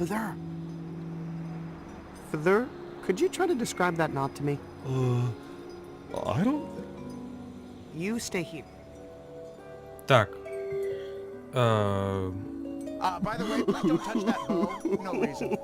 Feather. Feather? Could you try to describe that knot to me? I don't... You stay here. Так. By the way, please don't touch that bow. No reason.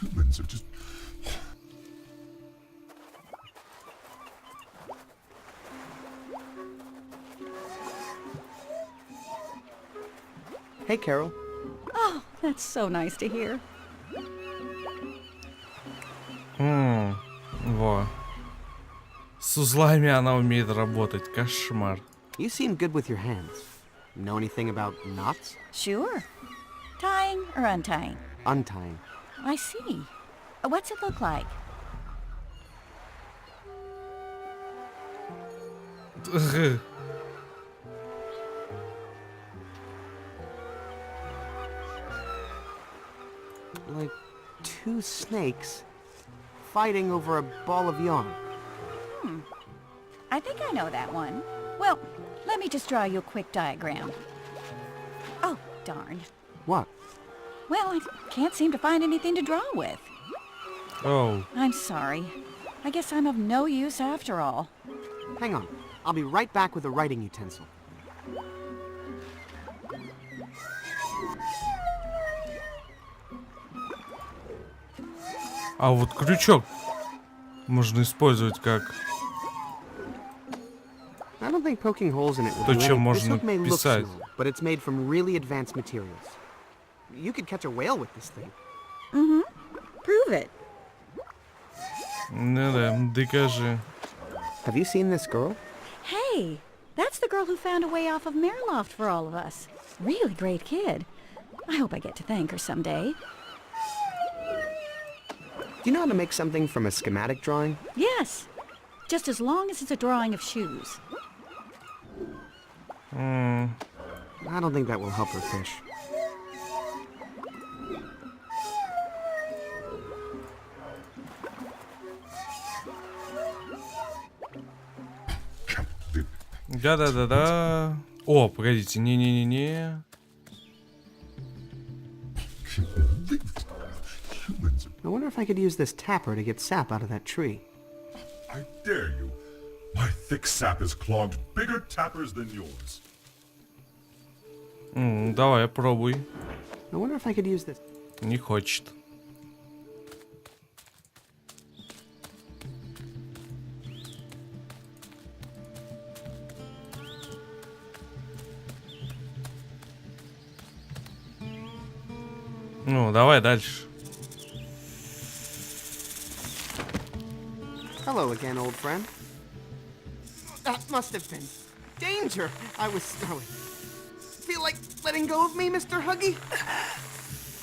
Humans are just... Hey, Carol. Oh, that's so nice to hear. Во. С узлами она умеет работать. Кошмар. You seem good with your hands. Know anything about knots? Sure. Tying or untying? Untying. I see. What's it look like? Like two snakes fighting over a ball of yarn. I think I know that one. Well, let me just draw you a quick diagram. Oh, darn. What? Well, I can't seem to find anything to draw with. Оу. I'm sorry. I guess I'm of no use after all. Hang on. I'll be right back with a writing utensil. А вот крючок можно использовать как... I don't think poking holes in it will То, do чем anything. This можно hook may look писать. small, but it's made from really advanced materials. You could catch a whale with this thing. Prove it. Ну да, докажи. Have you seen this girl? Hey, that's the girl who found a way off of Mariloft for all of us. Really great kid. I hope I get to thank her someday. Do you know how to make something from a schematic drawing? Yes, just as long as it's a drawing of shoes. I don't think that will help her fish. Да-да-да-да. О, погодите, не-не-не-не. I wonder if I could use this tapper to get sap out of that tree. I dare you. My thick sap has clogged bigger tappers than yours. Давай, пробуй. I wonder if I could use this. Не хочет. Ну, давай дальше. Hello again, old friend. That must have been danger. I was feel like letting go of me, Mr. Huggy?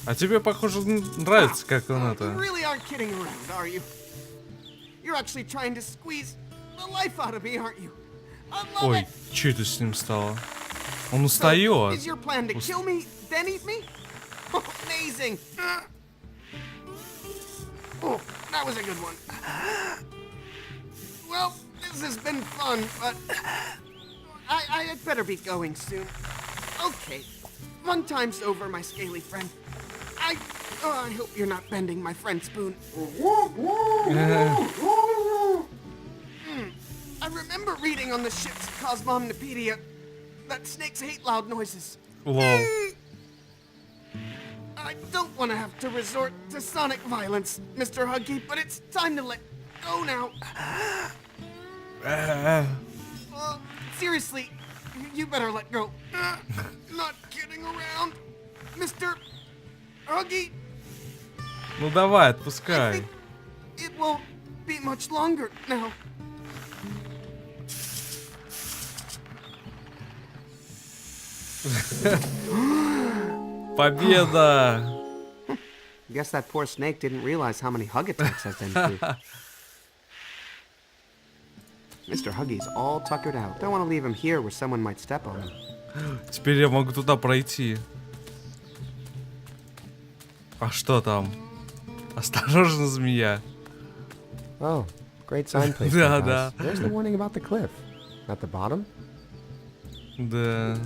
А тебе, похоже, нравится, как он You это... really aren't kidding around, are you? You're actually trying to squeeze the life out of me, aren't you? I love Ой, it. что это с ним стало? Он So, устает. is your plan to kill me, then eat me? Oh, amazing. Oh, that was a good one. Well, this has been fun, but I had better be going soon. Okay, fun time's over, my scaly friend. I hope you're not bending my friend Spoon. I remember reading on the ship's Cosmomnopedia that snakes hate loud noises. Лол. I don't want to have to resort to sonic violence, Mr. Huggy, but it's time to let go now. Seriously, you better let go. Not kidding around, Mr. Huggy. Ну давай, I отпускай. think it won't be much longer now. Победа! Guess that poor snake didn't realize how many hug attacks I've been through. Mr. Huggy's all tuckered out. Don't want to leave him here where someone might step on him. Теперь я могу туда пройти. А что там? Осторожно, змея. Oh, great signpost. Да, да. There's the warning about the cliff. At the bottom? Да.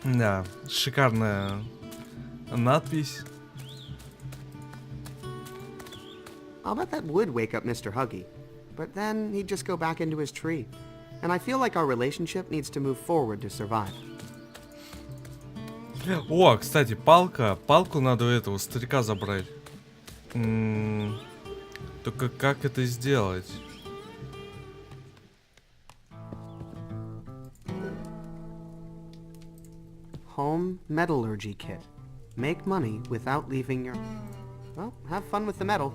Да, шикарная надпись. I'll bet that would wake up Mr. Huggy. But then he'd just go back into his tree. And I feel like our relationship needs to move forward to survive. О, кстати, палка. Палку надо у этого старика забрать. Только как это сделать? Home metallurgy kit. Make money without leaving your... Well, have fun with the metal.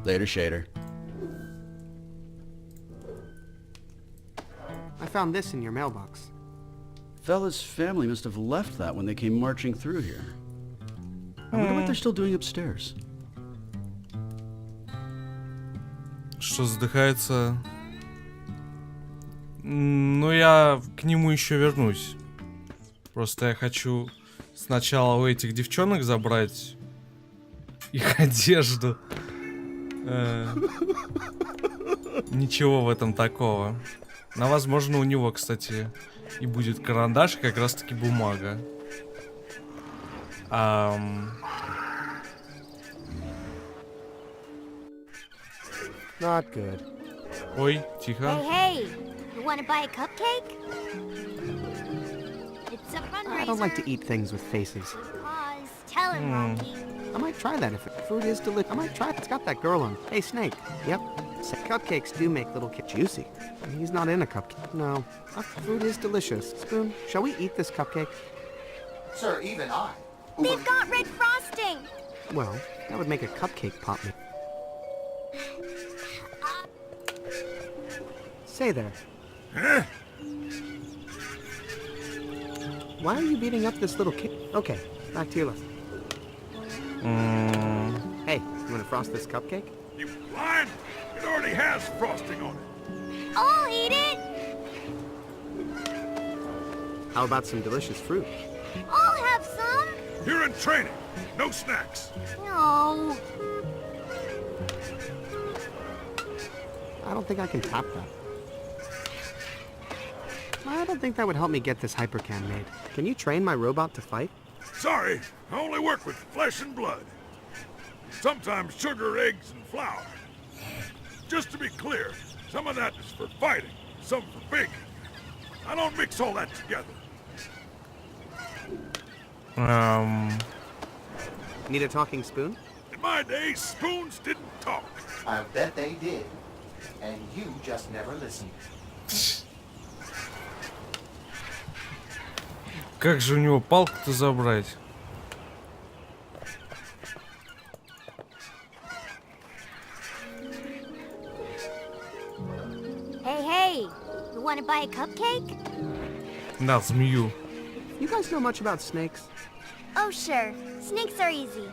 Later, Shader. I found this in your mailbox. Fella's family must have left that when they came marching through here. I wonder what they're still doing upstairs. Что задыхается? Ну, я к нему еще вернусь. Просто я хочу сначала у этих девчонок забрать их одежду. Ничего в этом такого. Но, возможно, у него, кстати, и будет карандаш, как раз таки бумага. Not good. Ой, тихо. Hey, you want to buy a cupcake? It's a fundraiser. I don't like to eat things with faces. Cause, tell him, Rocky. I might try that if food is delicious. I might try it. It's got that girl on. Hey, Snake. Yep. Cupcakes do make little kids juicy. He's not in a cupcake. No. Food is delicious. Spoon, shall we eat this cupcake? Sir, even I. They've got red frosting. Well, that would make a cupcake pop me. Say there. Why are you beating up this little kid? Okay, back to your lesson. Hey, you want to frost this cupcake? You blind? It already has frosting on it. I'll eat it. How about some delicious fruit? I'll have some. You're in training. No snacks. No. I don't think I can tap that. I don't think that would help me get this hypercam made. Can you train my robot to fight? Sorry, I only work with flesh and blood. Sometimes sugar, eggs, and flour. Just to be clear, some of that is for fighting, some for baking. I don't mix all that together. Need a talking spoon? In my day, spoons didn't talk. I bet they did. And you just never listened. Как же у него палку-то забрать? Hey, you want to buy a cupcake? На, змею. You guys know much about snakes? Oh, sure. Snakes are easy.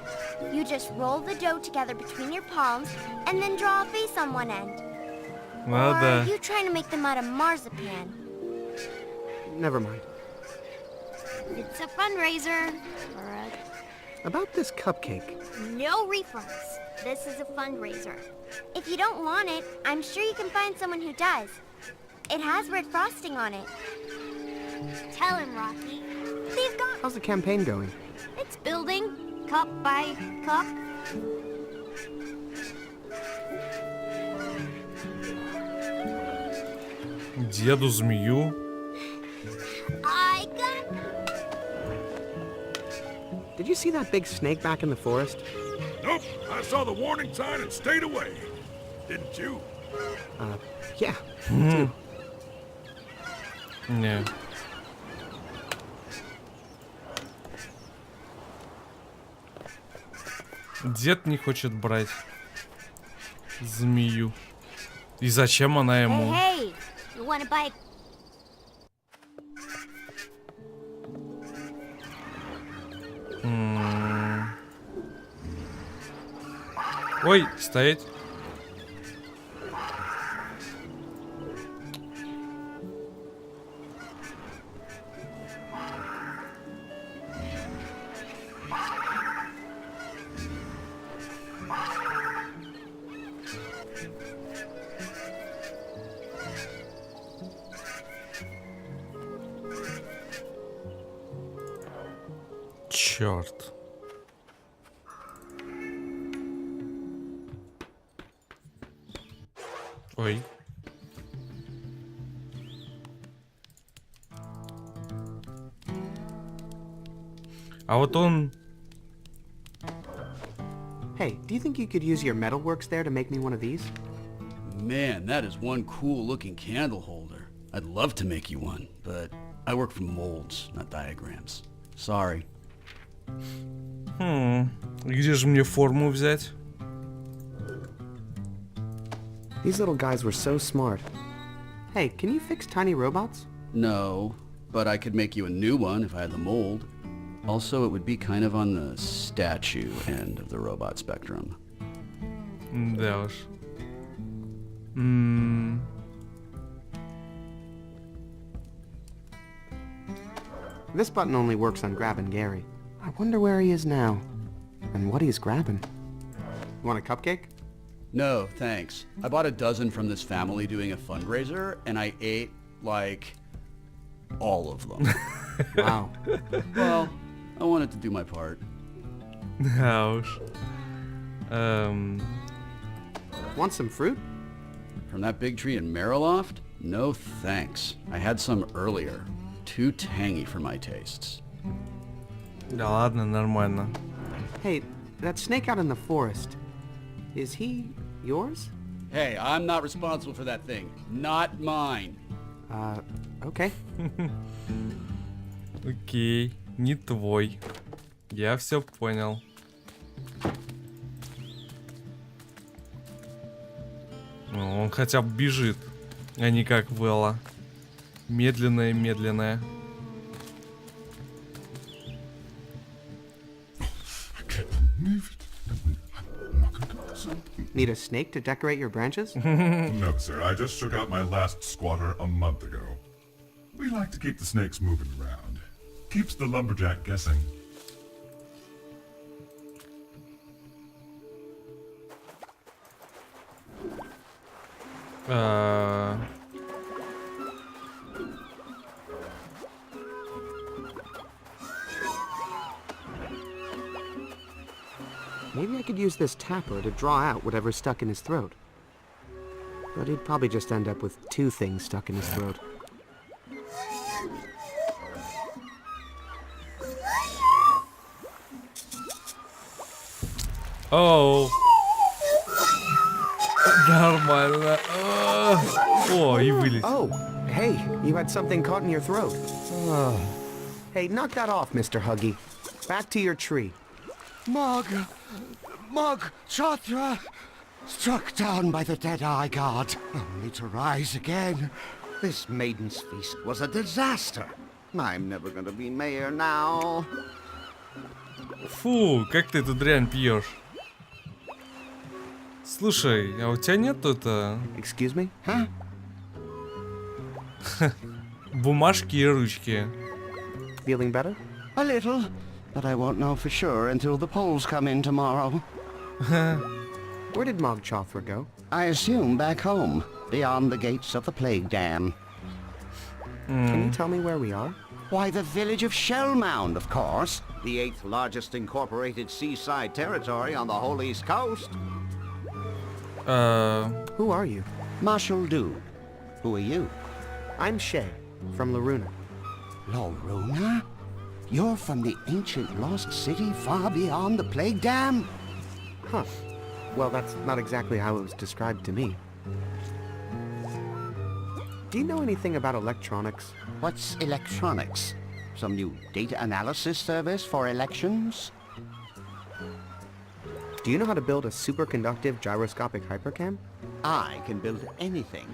You just roll the dough together between your palms and then draw a face on one end. Or Надо. you trying to make them out of marzipan. Never mind. It's a fundraiser. About this cupcake. No refunds. This is a fundraiser. If you don't want it, I'm sure you can find someone who does. It has red frosting on it. Tell him, Rocky. They've got... How's the campaign going? It's building, cup by cup. Деду змею. I got... Did you see that big snake back in the forest? Nope, I saw the warning sign and stayed away. Didn't you? Yeah. Dude. Не. Дед не хочет брать змею. И зачем она ему? Hey, you want to buy... Ой, стоять. Черт. Ой. А вот он... Hey, do you think you could use your metalworks there to make me one of these? Man, that is one cool looking candle holder. I'd love to make you one, but I work from molds, not diagrams. Sorry. Где же мне форму взять? These little guys were so smart. Hey, can you fix tiny robots? No, but I could make you a new one if I had the mold. Also, it would be kind of on the statue end of the robot spectrum. Да уж. This button only works on grabbing Gary. I wonder where he is now. And what he's grabbing. You want a cupcake? No, thanks. I bought a dozen from this family doing a fundraiser, and I ate, like, all of them. Wow. Well, I wanted to do my part. Да уж. Want some fruit? From that big tree in Mariloft? No thanks. I had some earlier. Too tangy for my tastes. Да ладно, нормально. Hey, that snake out in the forest. Is he yours? Hey, I'm not responsible for that thing. Not mine. Okay. Окей, не твой. Я все понял. Ну, он хотя бы бежит, а не как Вэлла. Медленная. Need a snake to decorate your branches? No, sir. I just shook out my last squatter a month ago. We like to keep the snakes moving around. Keeps the lumberjack guessing. Maybe I could use this tapper to draw out whatever's stuck in his throat. But he'd probably just end up with two things stuck in his throat. Оу. Нормально. О, и вылез. Oh, hey, you had something caught in your throat. Hey, knock that off, Mr. Huggy. Back to your tree. Mog Chothra, struck down by the Dead-Eye God, only to rise again. This maiden's feast was a disaster. I'm never gonna be mayor now. Фу, как ты эту дрянь пьешь? Слушай, а у тебя нет тут Excuse me? Huh? бумажки и ручки? Feeling better? A little, but I won't know for sure until the polls come in tomorrow. Where did Mog Chothra go? I assume back home, beyond the gates of the Plague Dam. Can you tell me where we are? Why, the village of Shellmound, of course. The 8th largest incorporated seaside territory on the whole East Coast. Who are you? Marshall Dude. Who are you? I'm Shay, from Laruna. Loruna? You're from the ancient lost city far beyond the Plague Dam? Huh. Well, that's not exactly how it was described to me. Do you know anything about electronics? What's electronics? Some new data analysis service for elections? Do you know how to build a superconductive gyroscopic hypercam? I can build anything,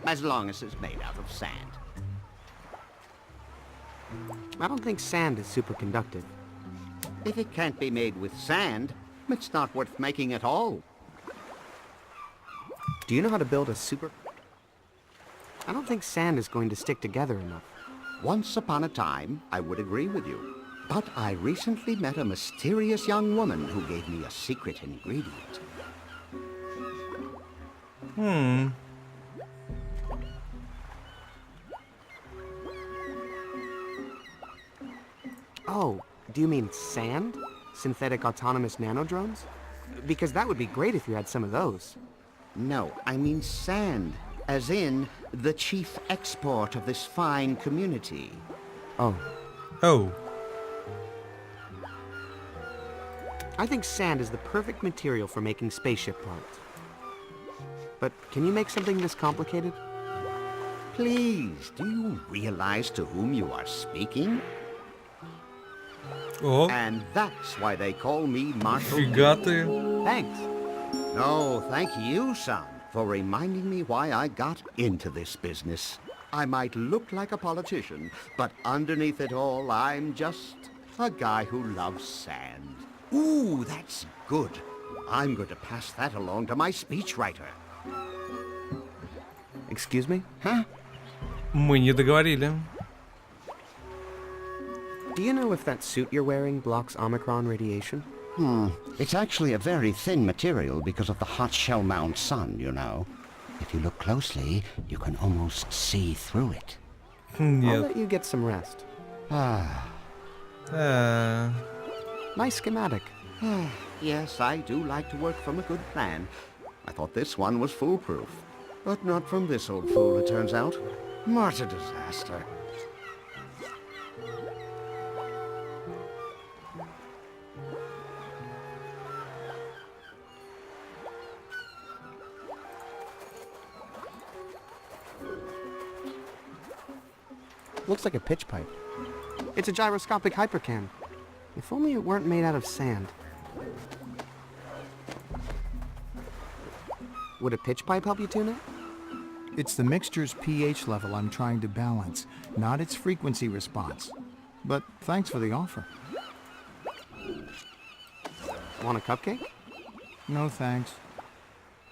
as long as it's made out of sand. I don't think sand is superconductive. If it can't be made with sand, It's not worth making at all. Do you know how to build a super... I don't think sand is going to stick together enough. Once upon a time, I would agree with you. But I recently met a mysterious young woman who gave me a secret ingredient. Oh, do you mean sand? Synthetic autonomous nanodrones? Because that would be great if you had some of those. No, I mean sand, as in the chief export of this fine community. Oh. Oh. I think sand is the perfect material for making spaceship parts. But can you make something this complicated? Please, do you realize to whom you are speaking? О, And that's why they call me Marshal. фига ты. Thanks. No, thank you, son, for reminding me why I got into this business. I might look like a politician, but underneath it all, I'm just a guy who loves sand. Ooh, that's good. I'm going to pass that along to my speechwriter. Excuse me? Huh? Мы не договорили. Do you know if that suit you're wearing blocks Omicron radiation? It's actually a very thin material because of the hot shell mount sun, you know. If you look closely, you can almost see through it. I'll Нет. let you get some rest. Nice schematic. Yes, I do like to work from a good plan. I thought this one was foolproof. But not from this old fool, it turns out. What a disaster. Looks like a pitch pipe. It's a gyroscopic hypercam. If only it weren't made out of sand. Would a pitch pipe help you tune it? It's the mixture's pH level I'm trying to balance, not its frequency response. But thanks for the offer. Want a cupcake? No thanks.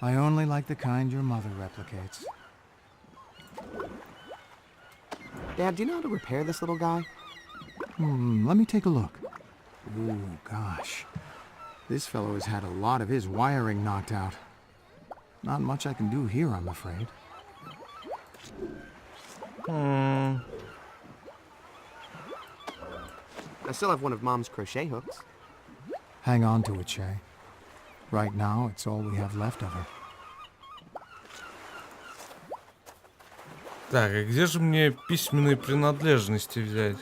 I only like the kind your mother replicates. Dad, do you know how to repair this little guy? Let me take a look. Ooh, gosh. This fellow has had a lot of his wiring knocked out. Not much I can do here, I'm afraid. I still have one of Mom's crochet hooks. Hang on to it, Shay. Right now, it's all we have left of her. Так, а где же мне письменные принадлежности взять?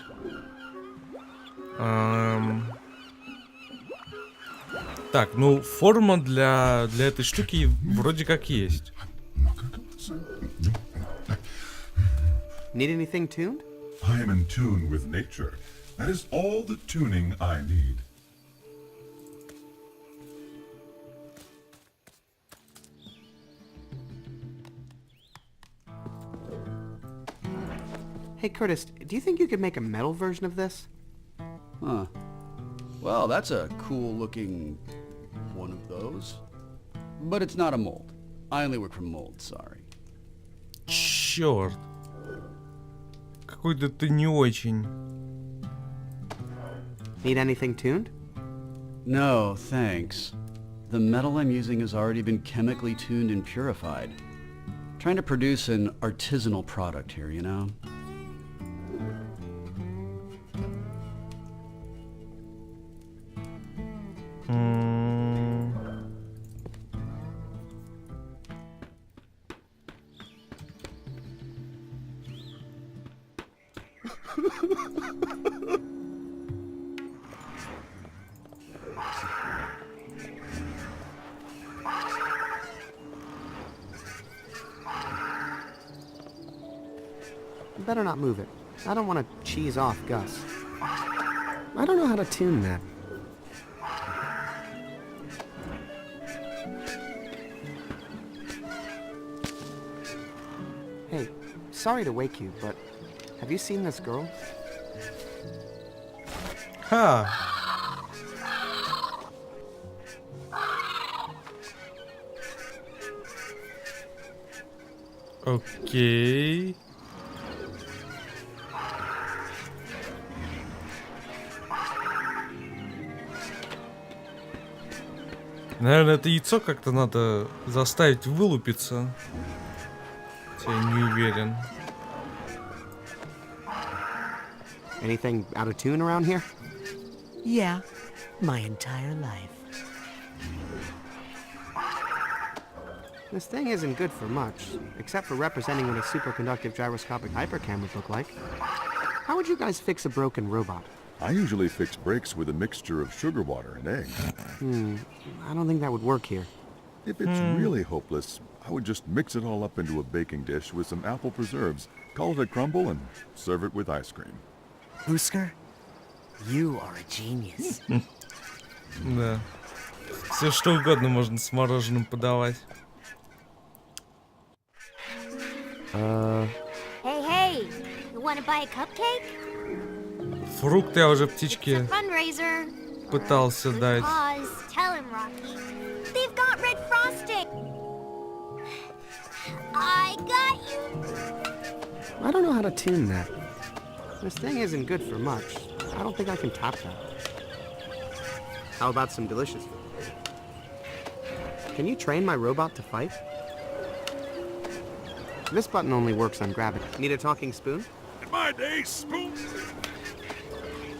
Так, ну форма для этой штуки вроде как есть. Need anything tuned? I am in tune with nature. That is all the tuning I need. Hey, Curtis, do you think you could make a metal version of this? Huh. Well, that's a cool looking one of those. But it's not a mold. I only work from molds, sorry. Черт. Какой-то ты не очень. Need anything tuned? No, thanks. The metal I'm using has already been chemically tuned and purified. Trying to produce an artisanal product here, you know? You better not move it. I don't want to cheese off Gus. I don't know how to tune that. Hey, sorry to wake you, but have you seen this girl? Ха. Окей. Наверное, это яйцо как-то надо заставить вылупиться. Я не уверен. Anything out of tune around here? Yeah, my entire life. This thing isn't good for much, except for representing what a superconductive gyroscopic hypercam would look like. How would you guys fix a broken robot? I usually fix brakes with a mixture of sugar water and egg. I don't think that would work here. If it's really hopeless, I would just mix it all up into a baking dish with some apple preserves, call it a crumble, and serve it with ice cream. Husker, you are a genius. Да. Все что угодно можно с мороженым подавать. Hey, you wanna buy a cupcake? Фрукты я уже It's a птичке fundraiser. пытался Good дать. cause. Tell him, Rocky. They've got red frosting. I got you. I don't know how to tune that. This thing isn't good for much. I don't think I can top that. How about some delicious food? Can you train my robot to fight? This button only works on gravity. Need a talking spoon? In my day, spoons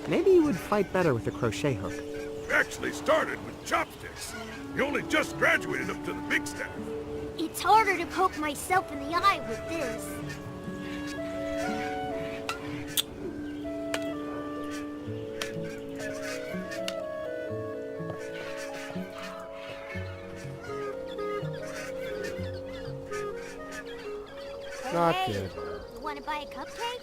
Maybe you would fight better with a crochet hook. actually started with chopsticks. You only just graduated up to the big staff. It's harder to poke myself in the eye with this. Not Hey, good. you wanna buy a cupcake?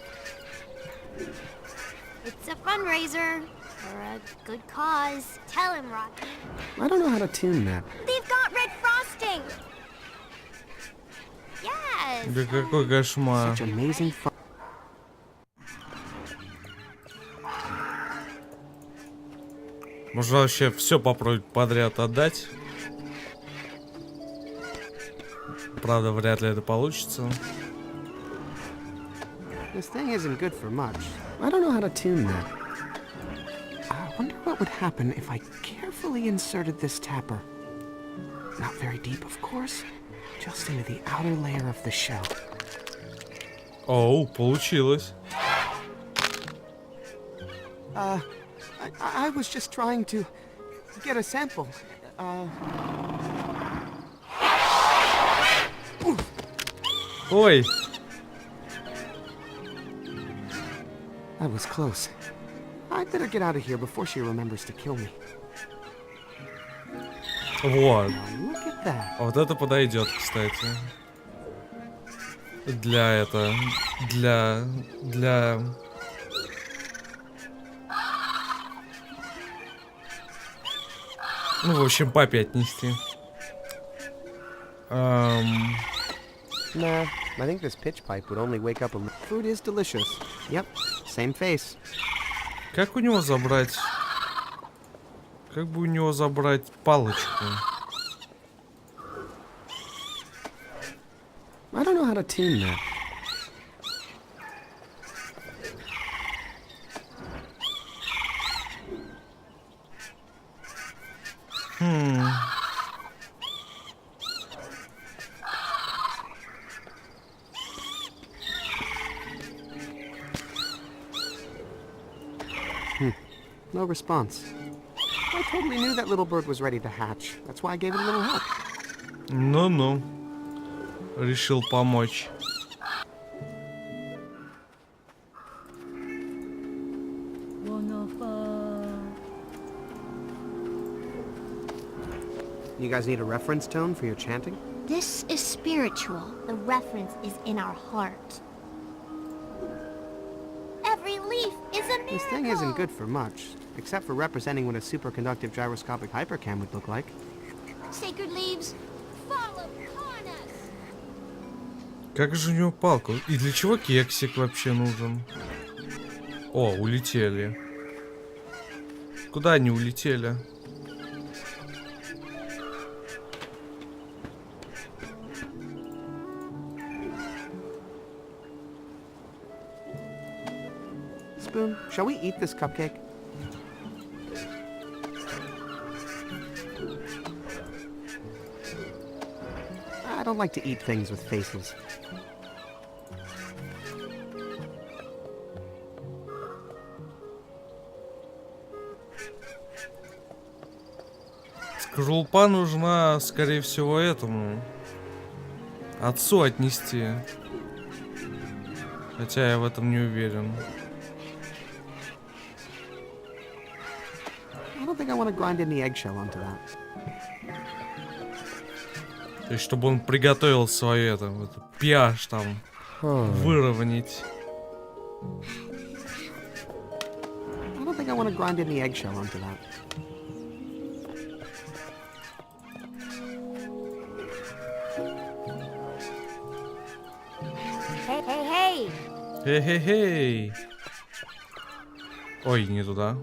It's a fundraiser for a good cause. Tell him, Rocky. I don't know how to tune that. They've got red frosting. Yes. Да какой кошмар. Such amazing fun. Можно вообще все попробовать подряд отдать. Правда, вряд ли это получится. This thing isn't good for much. I don't know how to tune that. I wonder what would happen if I carefully inserted this tapper. Not very deep, of course. Just into the outer layer of the shell. Оу, получилось. I was just trying to get a sample. Ой, That was close. I'd better get out of here before she remembers to kill me. вот. Look at that. А вот это подойдет, кстати. Для это... Для... Ну, в общем, папе отнести. Nah, I think this pitch pipe would only wake up a... Food is delicious. Yep, same face. Как у него забрать... Как бы у него забрать палочку? I don't know how to tune that. No response. I totally knew that little bird was ready to hatch. That's why I gave it a little help. Ну-ну. Решил помочь. You guys need a reference tone for your chanting? This is spiritual. The reference is in our heart. Every leaf is a miracle. This thing isn't good for much, except for representing what a superconductive gyroscopic hypercam would look like. Sacred leaves, fall upon us. Как же у него палка? И для чего кексик вообще нужен? О, улетели. Куда они улетели? Spoon, shall we eat this cupcake? I don't like to eat things with faces. Скорлупа нужна, скорее всего, этому отцу отнести. Хотя я в этом не уверен. I don't think I want to grind any eggshell onto that. То есть, чтобы он приготовил свое эту pH там выровнять. I don't think I want to grind any eggshell onto that. Hey, hey, hey! Хе-хе-хей. Ой, не туда.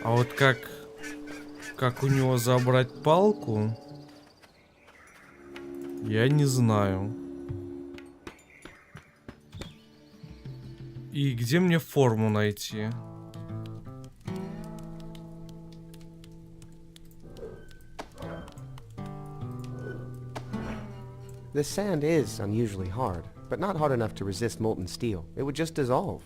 А вот как у него забрать палку, я не знаю. И где мне форму найти? This sand is unusually hard, but not hard enough to resist molten steel. It would just dissolve.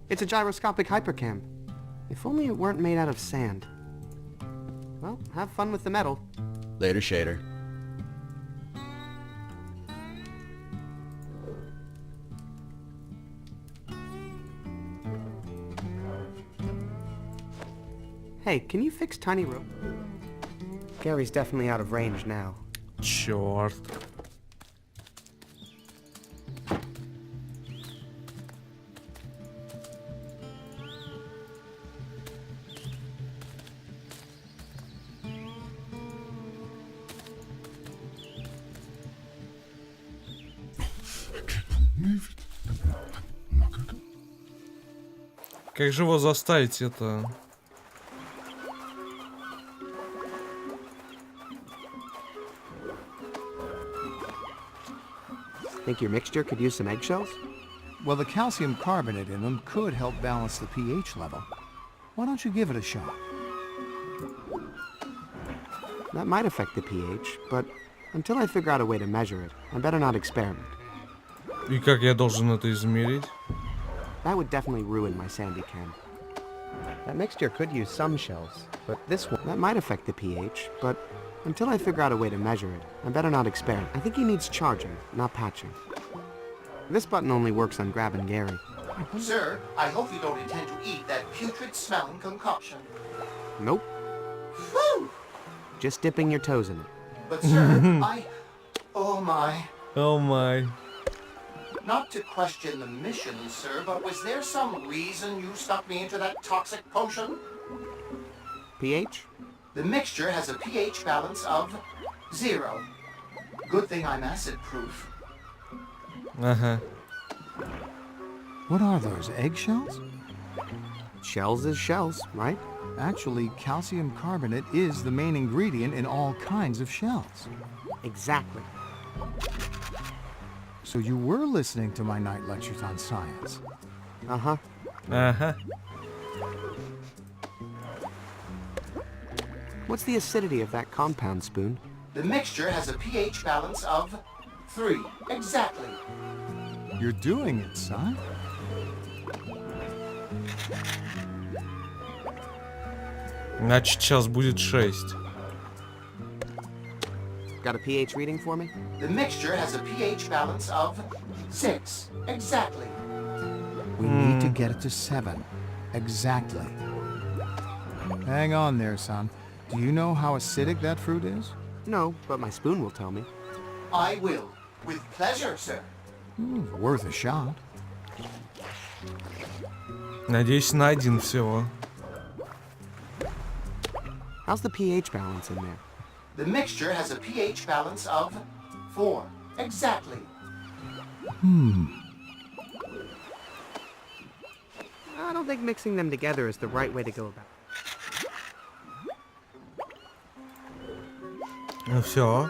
It's a gyroscopic hypercam. If only it weren't made out of sand. Well, have fun with the metal. Later, Shader. Hey, can you fix tiny rope? Gary's definitely out of range now. Черт. Как же его заставить это? Think your mixture could use some eggshells? Well, the calcium carbonate in them could help balance the pH level. Why don't you give it a shot? That might affect the pH, but until I figure out a way to measure it, I better not experiment. И как я должен это измерить? That would definitely ruin my sandy cam. That mixture could use some shells, but this one, that might affect the pH, but until I figure out a way to measure it, I better not experiment. I think he needs charging, not patching. This button only works on grabbing Gary. Sir, I hope you don't intend to eat that putrid-smelling concoction. Nope. Whew! Just dipping your toes in it. But sir, Oh my. Oh my. Not to question the mission, sir, but was there some reason you stuck me into that toxic potion? pH? The mixture has a pH balance of 0. Good thing I'm acid-proof. Ага. What are those, eggshells? Shells is shells, right? Actually, calcium carbonate is the main ingredient in all kinds of shells. Exactly. So you were listening to my night lectures on science. Uh-huh. Ага. What's the acidity of that compound, Spoon? The mixture has a pH balance of 3. Exactly. You're doing it, son. Значит, сейчас будет 6. Got a pH reading for me? The mixture has a pH balance of 6. Exactly. We need to get it to 7. Exactly. Hang on there, son. Do you know how acidic that fruit is? No, but my spoon will tell me. I will. With pleasure, sir. Worth a shot. Надеюсь, на 1 всего. How's the pH balance in there? The mixture has a pH balance of 4. Exactly. I don't think mixing them together is the right way to go about it. Ну все.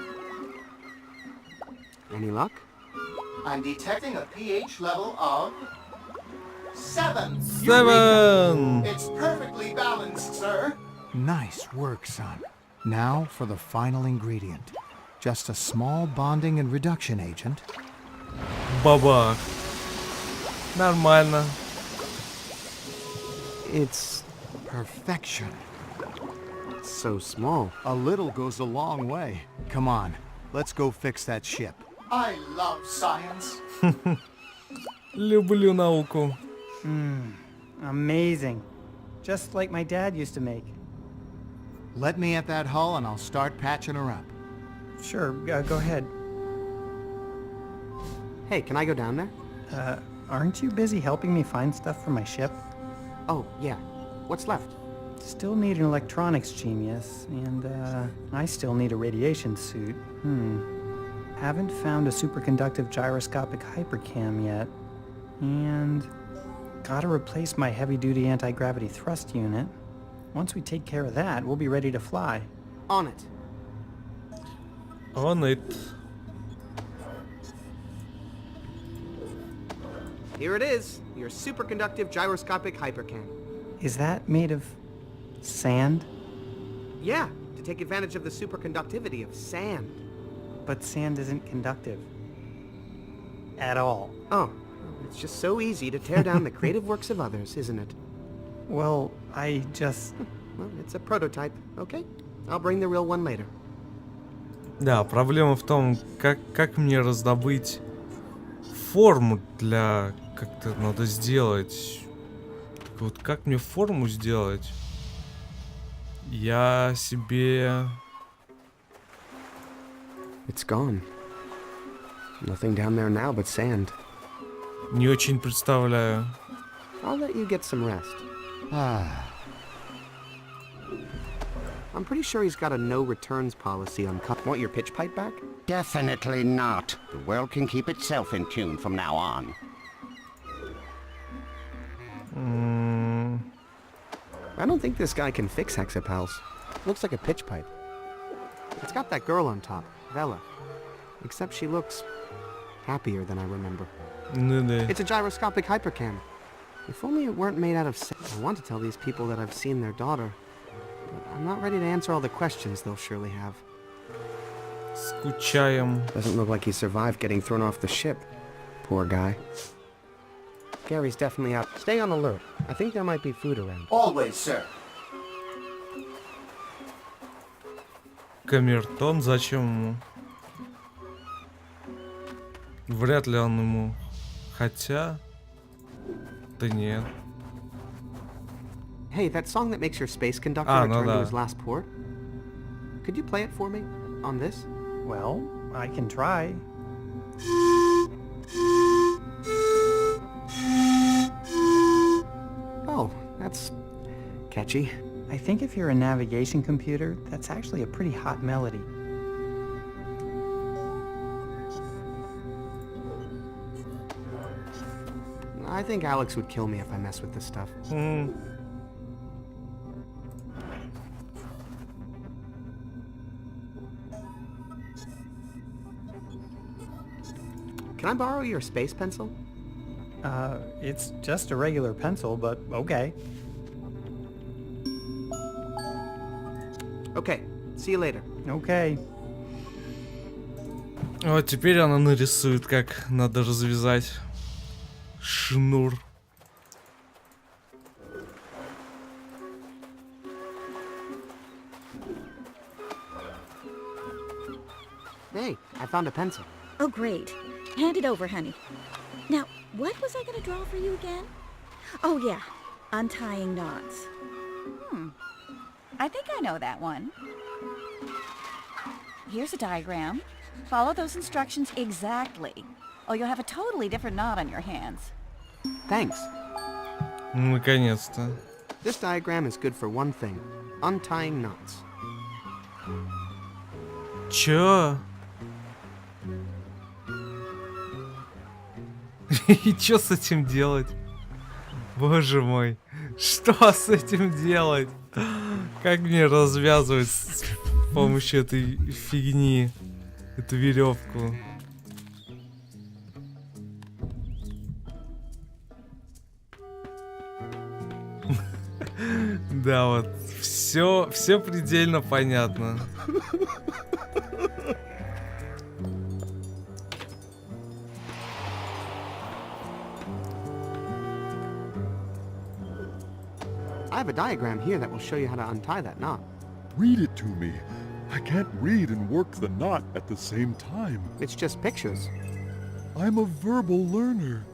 Any luck? I'm detecting a pH level of 7. 7! It's perfectly balanced, sir. Nice work, son. Now for the final ingredient. Just a small bonding and reduction agent. Бабах. Нормально. It's Perfection. so small. A little goes a long way. Come on, let's go fix that ship. I love science. Люблю науку. Amazing. Just like my dad used to make. Let me at that hull and I'll start patching her up. Sure, go ahead. Hey, can I go down there? Aren't you busy helping me find stuff for my ship? Oh, yeah. What's left? Still need an electronics genius, and I still need a radiation suit. Haven't found a superconductive gyroscopic hypercam yet. And gotta replace my heavy-duty anti-gravity thrust unit. Once we take care of that, we'll be ready to fly. On it. On it. Here it is, your superconductive gyroscopic hypercam. Is that made of sand? Yeah, to take advantage of the superconductivity of sand. But sand isn't conductive. At all. Oh, it's just so easy to tear down the creative works of others, isn't it? Well, I just... Well, it's a prototype, okay? I'll bring the real one later. Да, проблема в том, как мне раздобыть форму для... Как-то надо сделать. Вот как мне форму сделать? Я себе... It's gone. Nothing down there now but sand. Не очень представляю. I'll let you get some rest. I'm pretty sure he's got a no returns policy on Want your pitch pipe back? Definitely not. The world can keep itself in tune from now on. I don't think this guy can fix hexapals. Looks like a pitch pipe. It's got that girl on top, Vela. Except she looks happier than I remember. Ну да. It's a gyroscopic hypercam. If only it weren't made out of sand. I want to tell these people that I've seen their daughter. But I'm not ready to answer all the questions they'll surely have. Скучаем. Doesn't look like he survived getting thrown off the ship. Poor guy. Gary's definitely out. Stay on alert. I think there might be food around. Always, sir. Камертон зачем ему? Вряд ли он ему. Хотя... Да нет. Hey, that song that makes your space conductor no return to da. his last port? Could you play it for me? On this? Well, I can try. Oh, that's catchy. I think if you're a navigation computer, that's actually a pretty hot melody. I think Alex would kill me if I mess with this stuff. Can I borrow your space pencil? It's just a regular pencil, but okay. Okay, see you later. Okay. Вот теперь она нарисует, как надо развязать шнур. Hey, I found a pencil. Oh, great. Hand it over, honey. Now, what was I going to draw for you again? Oh, yeah. Untying knots. I think I know that one. Here's a diagram. Follow those instructions exactly, or you'll have a totally different knot on your hands. Thanks. Наконец-то. This diagram is good for one thing. Untying knots. Чё? И чё с этим делать? Боже мой. Что с этим делать? Как мне развязывать помощью этой фигни, эту веревку. Да, вот все предельно понятно. I have a diagram here that will show you how to untie that knot. Read it to me. I can't read and work the knot at the same time. It's just pictures. I'm a verbal learner.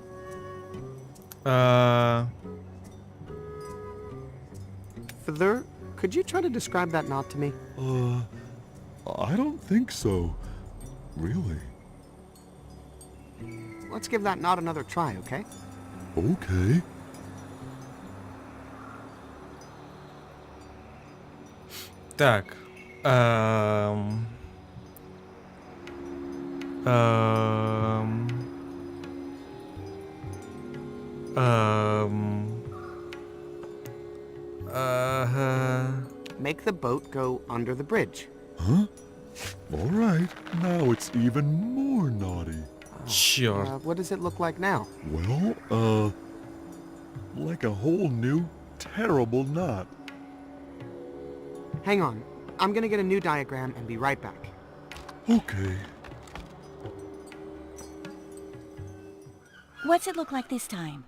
Further, could you try to describe that knot to me? I don't think so. Really? Let's give that knot another try, okay? Okay. Так. Make the boat go under the bridge. Huh? All right. Now it's even more naughty. Черт. What does it look like now? Well, like a whole new, terrible knot. Hang on. I'm gonna get a new diagram and be right back. Okay. What's it look like this time?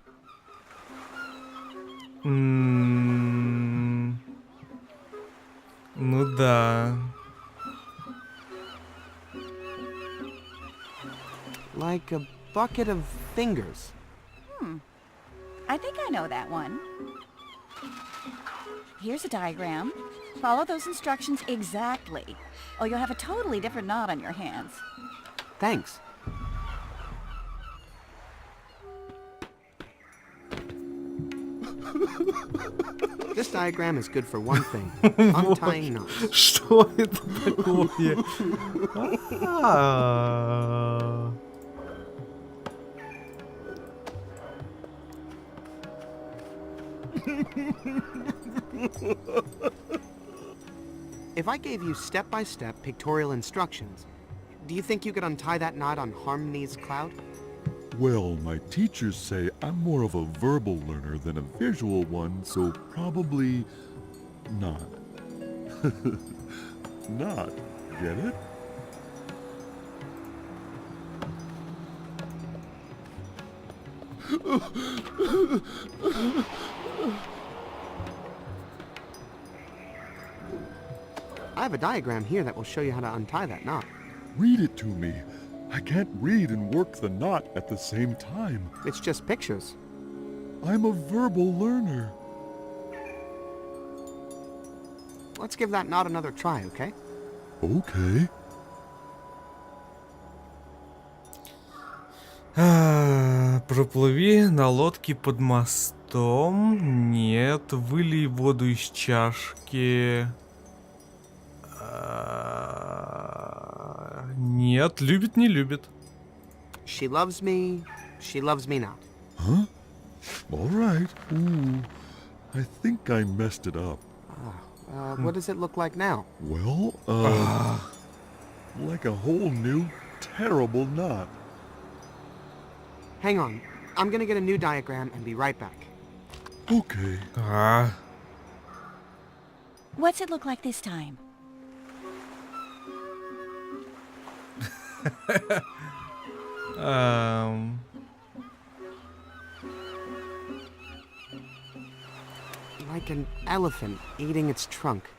Ну да. Like a bucket of fingers. I think I know that one. Here's a diagram. Follow those instructions exactly, or you'll have a totally different knot on your hands. Thanks. This diagram is good for one thing. Untying knots. Что это такое? А. If I gave you step-by-step pictorial instructions, do you think you could untie that knot on Harmony's cloud? Well, my teachers say I'm more of a verbal learner than a visual one, so probably not. Not. Get it? I have a diagram here that will show you how to untie that knot. Read it to me. I can't read and work the knot at the same time. It's just pictures. I'm a verbal learner. Let's give that knot another try, okay? Okay. Проплыви на лодке под мостом. Нет. Вылей воду из чашки. Нет. Любит, не любит. She loves me not. Huh? All right. Ooh, I think I messed it up. What does it look like now? Well, like a whole new, terrible knot. Hang on. I'm gonna get a new diagram and be right back. Okay. А. What's it look like this time? Like an elephant eating its trunk.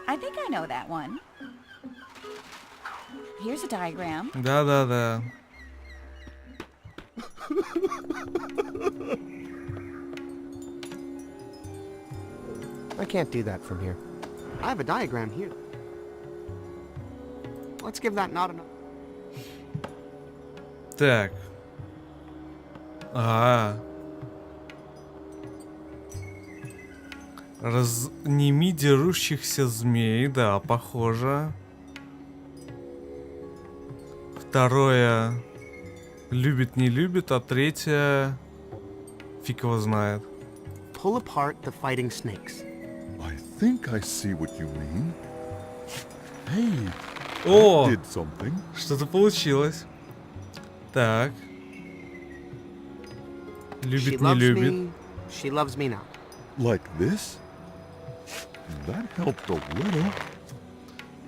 I think I know that one. Here's a diagram. Да-да-да. I can't do that from here. I have a diagram here. Let's give that knot another. Так. Разними дерущихся змей, да, похоже. Второе любит, не любит, а третье фиг его знает. Pull apart the fighting snakes. I think I see what you mean. Hey, О, did something. что-то получилось. Так. She Любит, не loves любит. me. She loves me not. Like this? That helped a little.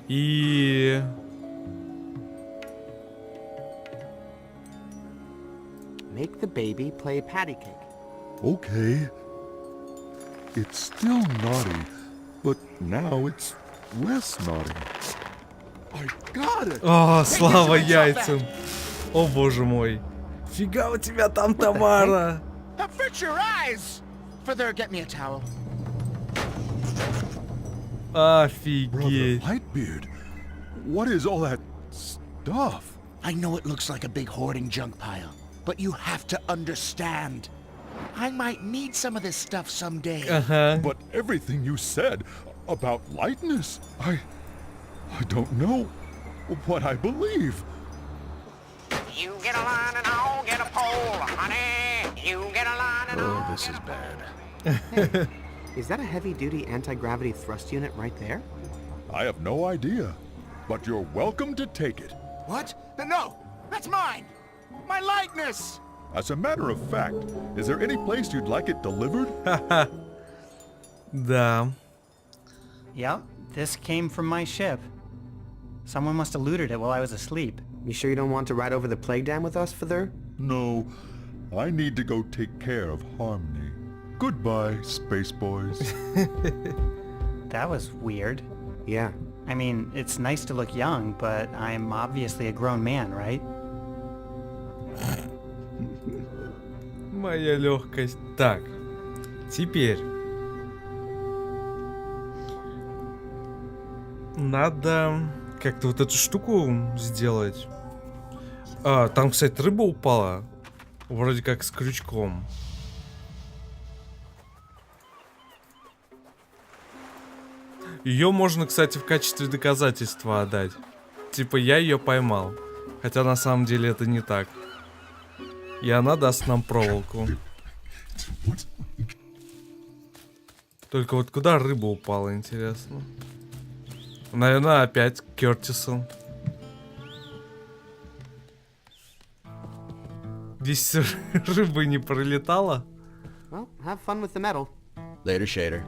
И... Make the baby play patty cake. Okay. It's still naughty, but now it's less naughty. I got it! О, слава яйцам. О, боже мой. Фига у тебя там, Тамара. Fix your eyes! Further, get me a towel. Brother Офигеть. Lightbeard, what is all that stuff? I know it looks like a big hoarding junk pile, but you have to understand. I might need some of this stuff someday. Ага. But everything you said about lightness, I don't know what I believe. You get a line and I'll get a pole, honey. You get a line and Oh, this is bad. Is that a heavy-duty anti-gravity thrust unit right there? I have no idea, but you're welcome to take it. What? No! That's mine! My likeness! As a matter of fact, is there any place you'd like it delivered? Да. Yep, this came from my ship. Someone must have looted it while I was asleep. You sure you don't want to ride over the plague dam with us, Father? No, I need to go take care of Harmony. Goodbye, space boys. That was weird. Yeah. I mean, it's nice to look young, but I'm obviously a grown man, right? Моя легкость. Так. Теперь. Надо как-то вот эту штуку сделать. А, там, кстати, рыба упала. Вроде как с крючком. Ее можно, кстати, в качестве доказательства отдать. Типа, я ее поймал. Хотя на самом деле это не так. И она даст нам проволоку. Только вот куда рыба упала, интересно? Наверное, опять к Кертису. Здесь рыба не пролетала? Well, have fun with the metal. Later, Shader.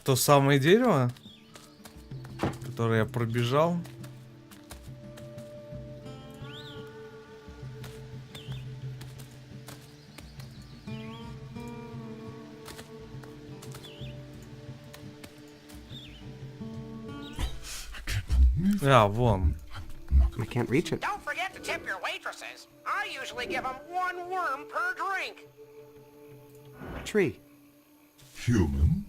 То самое дерево, которое я пробежал. А, вон. I can't reach it. Don't forget to tip your waitresses. I usually give them 1 worm per drink. Tree. Human?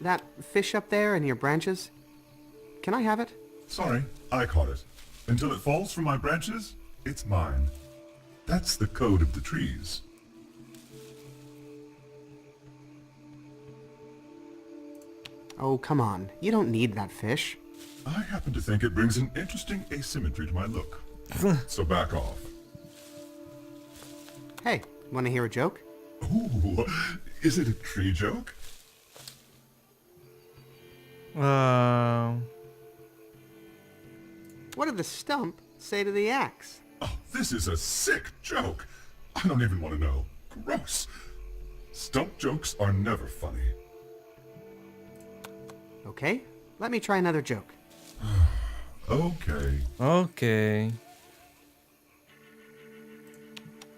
That fish up there in your branches. Can I have it? Sorry, I caught it. Until it falls from my branches, it's mine. That's the code of the trees. Oh, come on. You don't need that fish. I happen to think it brings an interesting asymmetry to my look. So back off. Hey, want to hear a joke? Ooh, is it a tree joke? What did the stump say to the axe? Oh, this is a sick joke. I don't even want to know. Gross. Stump jokes are never funny. Okay, let me try another joke. Okay. Окей.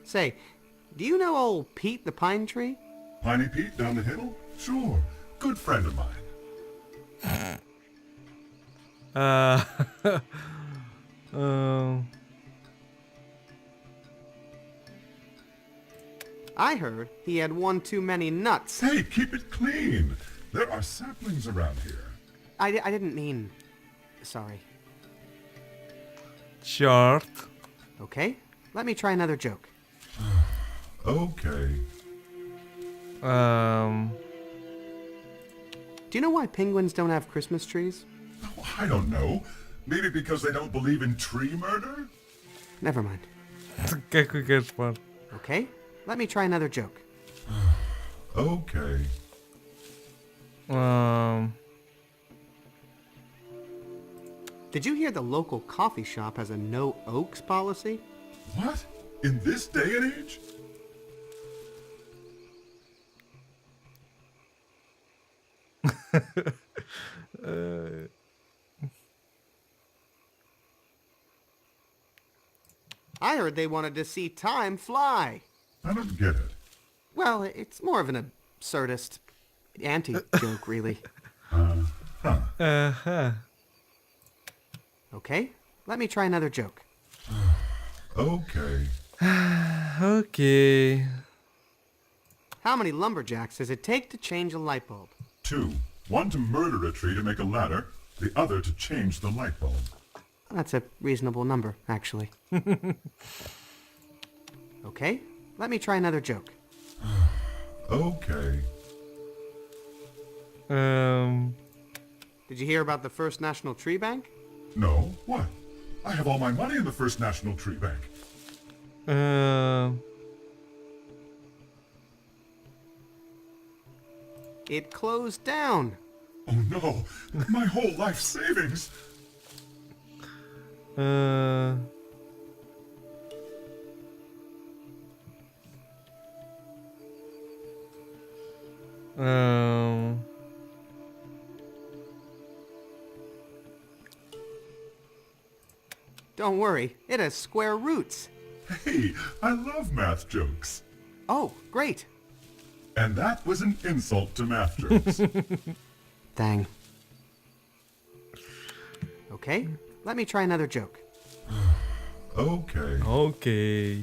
Say, do you know old Pete the pine tree? Piney Pete down the hill? Sure. Good friend of mine. I heard he had one too many nuts. Hey, keep it clean. There are saplings around here. I didn't mean... Sorry. Черт. Okay, let me try another joke. Okay. Do you know why penguins don't have Christmas trees? Oh, I don't know. Maybe because they don't believe in tree murder? Never mind. Какой кошмар. Okay, let me try another joke. Okay. Did you hear the local coffee shop has a no oaks policy? What? In this day and age? I heard they wanted to see time fly. I don't get it. Well, it's more of an absurdist anti-joke, really. Okay, let me try another joke. Okay. Окей. How many lumberjacks does it take to change a light bulb? 2. One to murder a tree to make a ladder, the other to change the light bulb. That's a reasonable number, actually. Okay, let me try another joke. Okay. Did you hear about the First National Tree Bank? No, what? I have all my money in the First National Tree Bank. It closed down. Oh no, my whole life savings. Don't worry, it has square roots. Hey, I love math jokes. Oh, great. And that was an insult to math jokes. Dang. Okay, let me try another joke. Okay. Okay.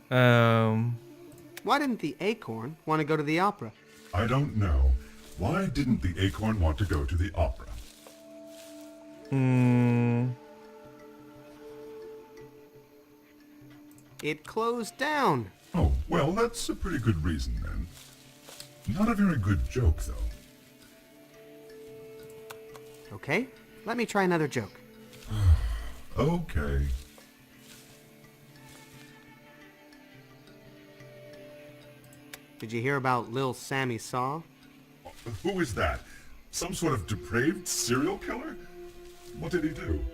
Why didn't the acorn want to go to the opera? I don't know. Why didn't the acorn want to go to the opera? It closed down. Oh, well, that's a pretty good reason then. Not a very good joke, though. Okay, let me try another joke. Okay. Did you hear about Lil Sammy Saw? Who is that? Some sort of depraved serial killer? What did he do?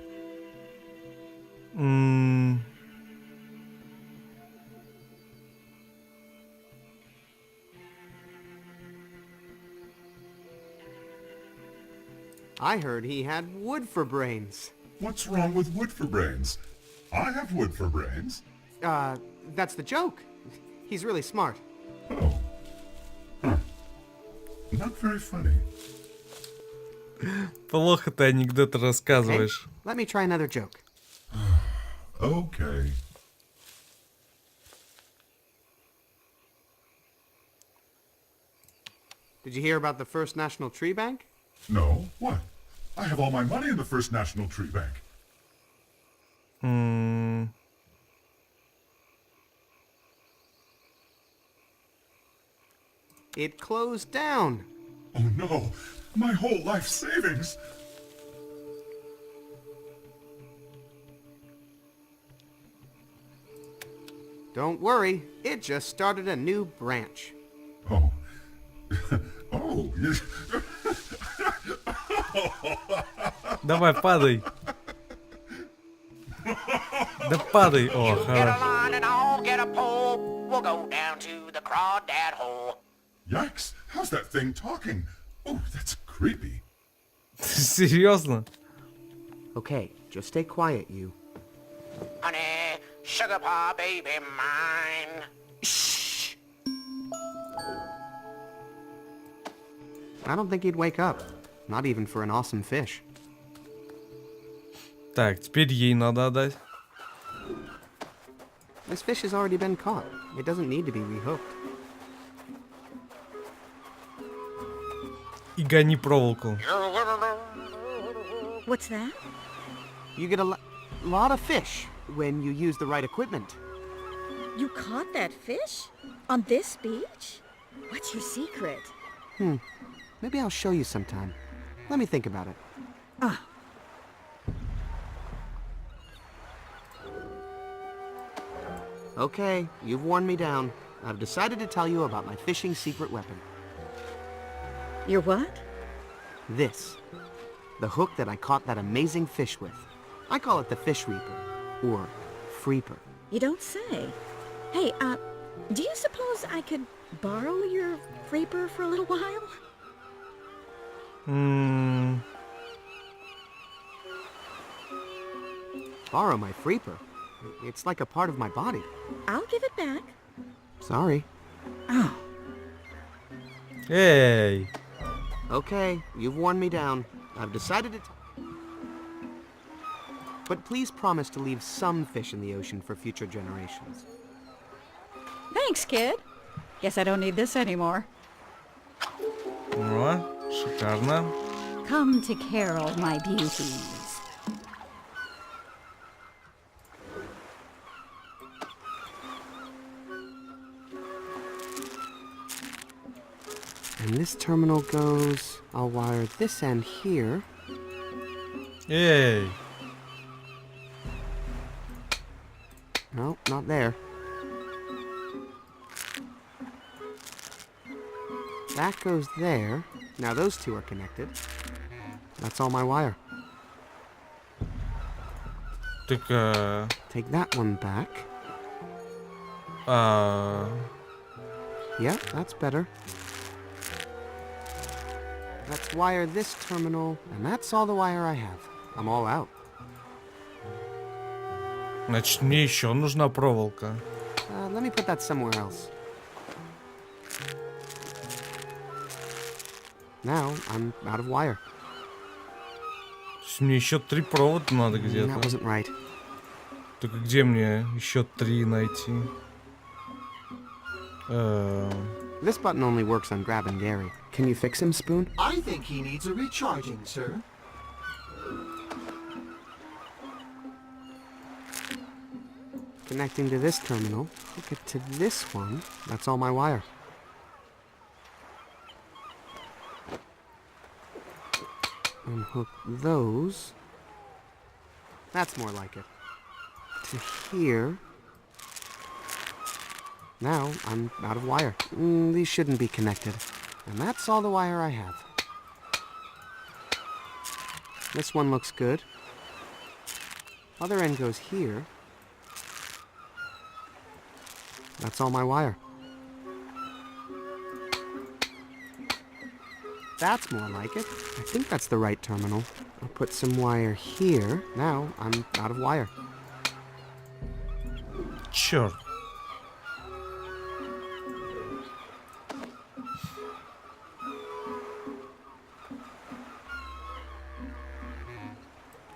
I heard he had wood for brains. What's wrong with wood for brains? I have wood for brains. That's the joke. He's really smart. Oh. Huh. Not very funny. Плохо ты анекдоты рассказываешь. Okay, let me try another joke. Okay. Did you hear about the First National Tree Bank? No, what? I have all my money in the First National Tree Bank. It closed down. Oh no, my whole life savings. Don't worry, it just started a new branch. Oh. Oh. Давай, падай. Да падай. О, хорошо. Yikes, how's that thing talking? Oh, that's creepy. Серьезно? Okay, just stay quiet, you. Honey, sugar paw baby mine. Shh! I don't think he'd wake up. Not even for an awesome fish. Так, теперь ей надо отдать. This fish has already been caught. It doesn't need to be rehooked. И гони проволоку. What's that? You get a lot of fish when you use the right equipment. You caught that fish? On this beach? What's your secret? Maybe I'll show you sometime. Let me think about it. Okay, you've worn me down. I've decided to tell you about my fishing secret weapon. Your what? This. The hook that I caught that amazing fish with. I call it the Fish Reaper, or Freeper. You don't say. Hey, do you suppose I could borrow your Reaper for a little while? Borrow my Freeper? It's like a part of my body. I'll give it back. Sorry. Oh. Эй! Okay, you've worn me down. I've decided to... But please promise to leave some fish in the ocean for future generations. Thanks, kid. Guess I don't need this anymore. О, шикарно. Come to Carol, my beauties. And this terminal goes... I'll wire this end here. Эй! No, not there. That goes there. Now those two are connected. That's all my wire. Так, Take that one back. Yeah, that's better. Let's wire this terminal, and that's all the wire I have. I'm all out. Значит, мне еще нужна проволока. Let me put that somewhere else. Now, I'm out of wire. То есть мне еще 3 провода надо That где-то. wasn't right. Только где мне еще 3 найти? This button only works on Grab and Gary. Can you fix him, Spoon? I think he needs a recharging, sir. Connecting to this terminal. Hook it to this one. That's all my wire. Unhook those. That's more like it. To here. Now I'm out of wire. These shouldn't be connected. And that's all the wire I have. This one looks good. Other end goes here. That's all my wire. That's more like it. I think that's the right terminal. I'll put some wire here. Now I'm out of wire. Черт.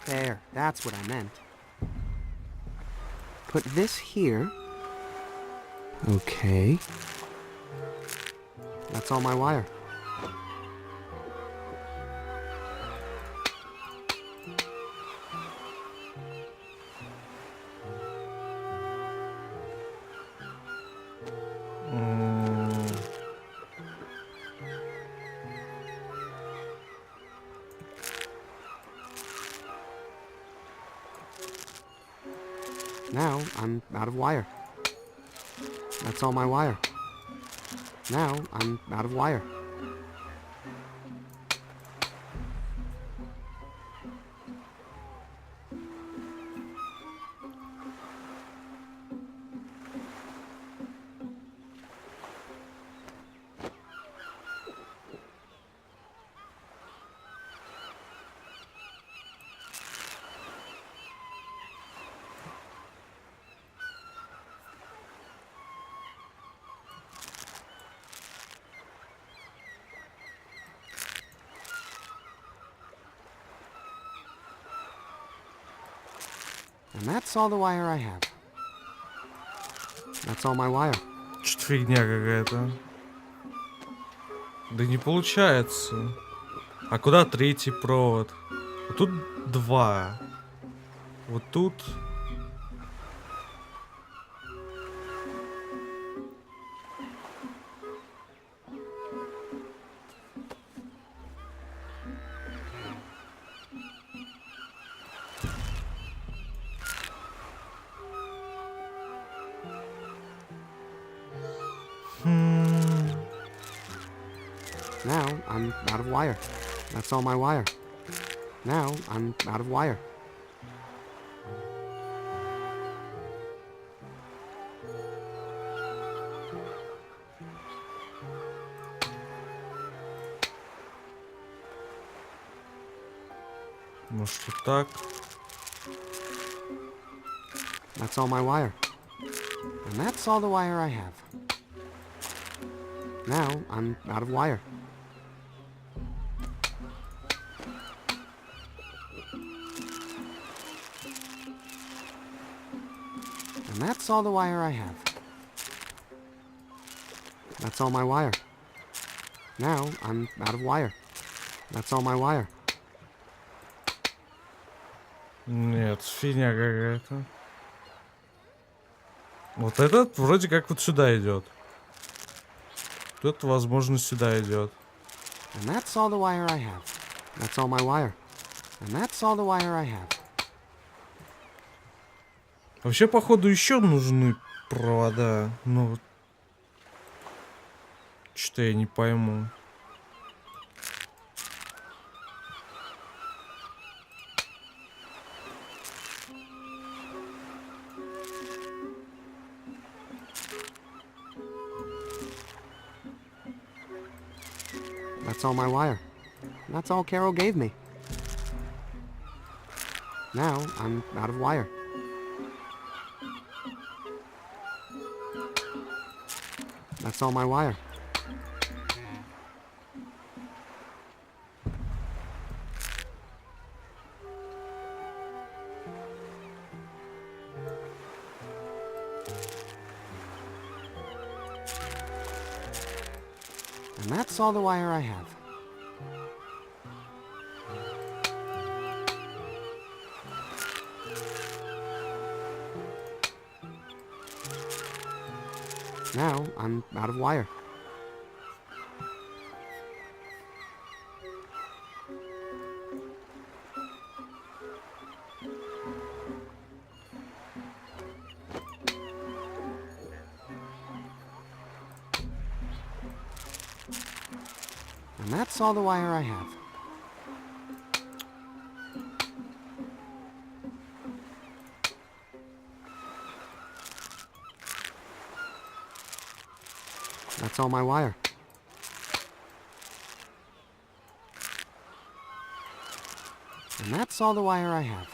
There, that's what I meant. Put this here. Okay. That's all my wire. Now I'm out of wire. That's all my wire. Now I'm out of wire. And that's all the wire I have. That's all my wire. Что-то фигня какая-то. Да не получается. А куда 3-й провод? Вот тут 2. Вот тут... Now I'm out of wire. That's all my wire. Now I'm out of wire. Может, вот так. That's all my wire. And that's all the wire I have. Now I'm out of wire. And that's all the wire I have. That's all my wire. Now I'm out of wire. That's all my wire. Нет, фигня какая-то. Вот этот вроде как вот сюда идет. Тут, возможно, сюда идет. And that's all the wire I have. That's all my wire. And that's all the wire I have. Вообще, походу, еще нужны провода. Но вот что-то я не пойму. That's all my wire. That's all Carol gave me. Now I'm out of wire. That's all my wire. And that's all the wire I have. Now I'm out of wire. And that's all the wire I have. That's all my wire. And that's all the wire I have.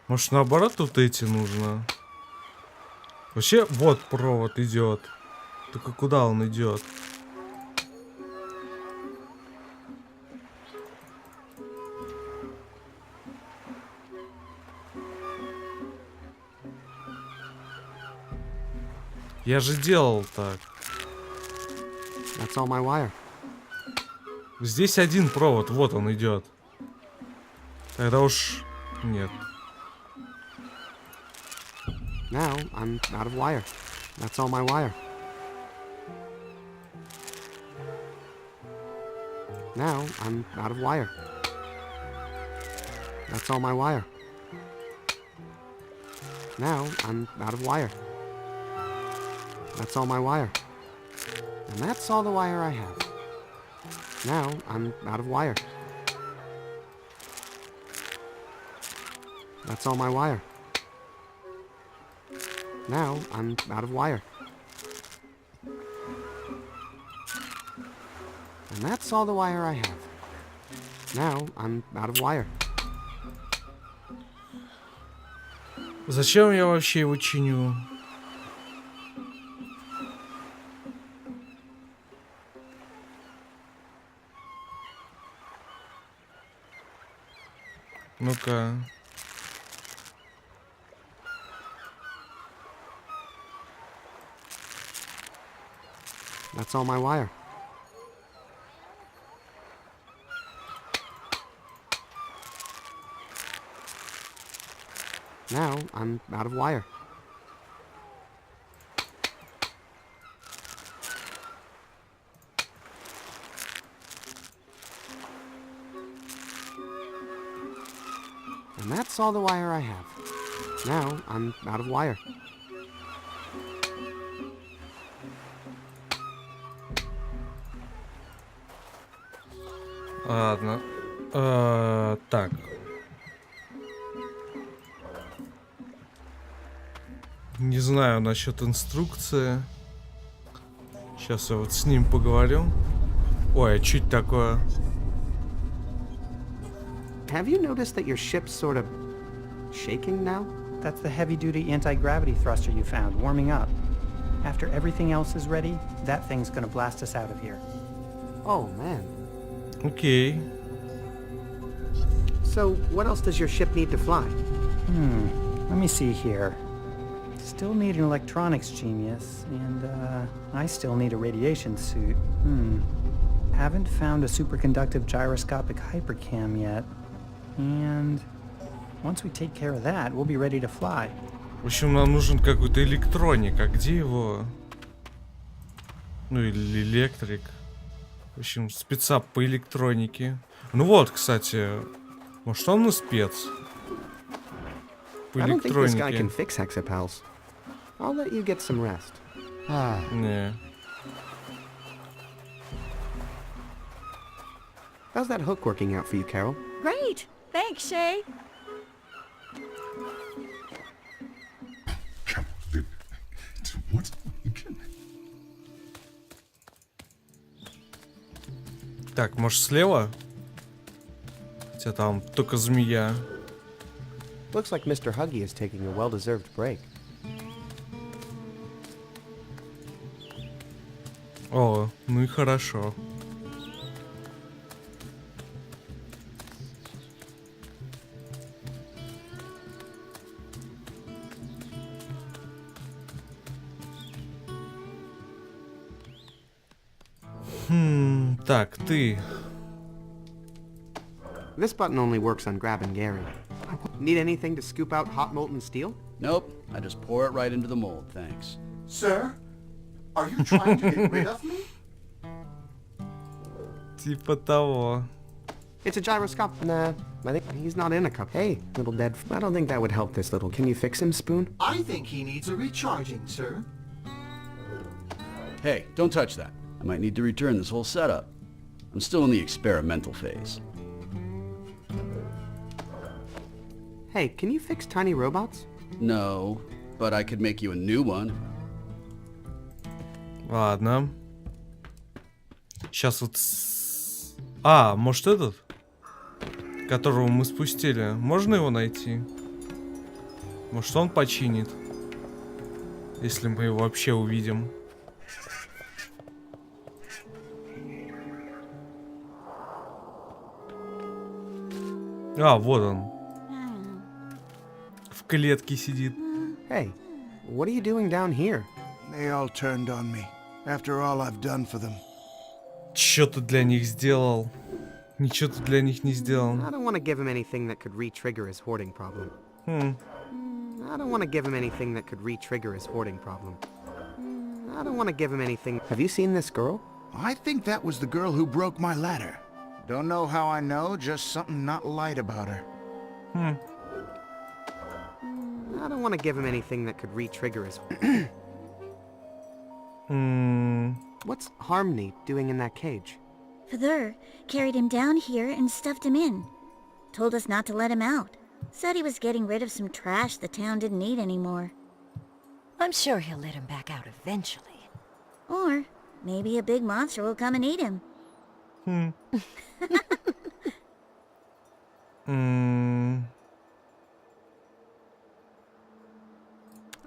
Может, наоборот, тут эти нужно? Вообще, вот провод идет. Только куда он идет? Я же делал так. That's all my wire. Здесь один провод, вот он идет. Тогда уж нет. Now I'm out of wire. That's all my wire. Now I'm out of wire. That's all my wire. Now I'm out of wire. That's all my wire. And that's all the wire I have. Now I'm out of wire. That's all my wire. Now I'm out of wire. And that's all the wire I have. Now I'm out of wire. Зачем я вообще его чиню? Ну-ка. That's all my wire. Now I'm out of wire. And that's all the wire I have. Now I'm out of wire. Ладно. Так. Не знаю насчет инструкции. Сейчас я вот с ним поговорю. Ой, а что это такое? Have you noticed that your ship's sort of shaking now? That's the heavy-duty anti-gravity thruster you found, warming up. After everything else is ready, that thing's gonna blast us out of here. Oh, man. Окей. So, what else does your ship need to fly? Let me see here. Still need an electronics genius, and, I still need a radiation suit. Haven't found a superconductive gyroscopic hypercam yet. And once we take care of that, we'll be ready to fly. В общем, нам нужен какой-то электроник. А где его? Ну или электрик. В общем, спецап по электронике. Ну вот, кстати. Может, он и спец? По I don't think this guy электронике. can fix hexapals. I'll let you get some rest. Не. How's that hook working out for you, Carol? Great. Thanks, Shay. Come on, dude. What? Так, может, слева? Хотя там только змея. Looks like Mr. Huggy is taking a well-deserved break. О, ну и хорошо. Так, ты. This button only works on grabbing Gary. Need anything to scoop out hot molten steel? Nope, I just pour it right into the mold, thanks. Sir? Are you trying to get rid of me? Типа того. It's a gyroscope. Nah, I think he's not in a cup. Hey, little dead. I don't think that would help this little. Can you fix him, Spoon? I think he needs a recharging, sir. Hey, don't touch that. I might need to return this whole setup. I'm still in the experimental phase. Hey, can you fix tiny robots? No, but I could make you a new one. Ладно. Сейчас вот... А, может этот? Которого мы спустили. Можно его найти? Может, он починит? Если мы его вообще увидим. А, вот он. В клетке сидит. Hey, what are you doing down here? They all turned on me, after all I've done for them. Чё ты для них сделал? Ничего ты для них не сделал. I don't want to give him anything that could re-trigger his hoarding problem. I don't want to give him anything that could re-trigger his hoarding problem. I don't want to give him anything. Have you seen this girl? I think that was the girl who broke my ladder. Don't know how I know, just something not light about her. I don't want to give him anything that could re-trigger his... What's Harmony doing in that cage? Father carried him down here and stuffed him in. Told us not to let him out. Said he was getting rid of some trash the town didn't need anymore. I'm sure he'll let him back out eventually. Or maybe a big monster will come and eat him.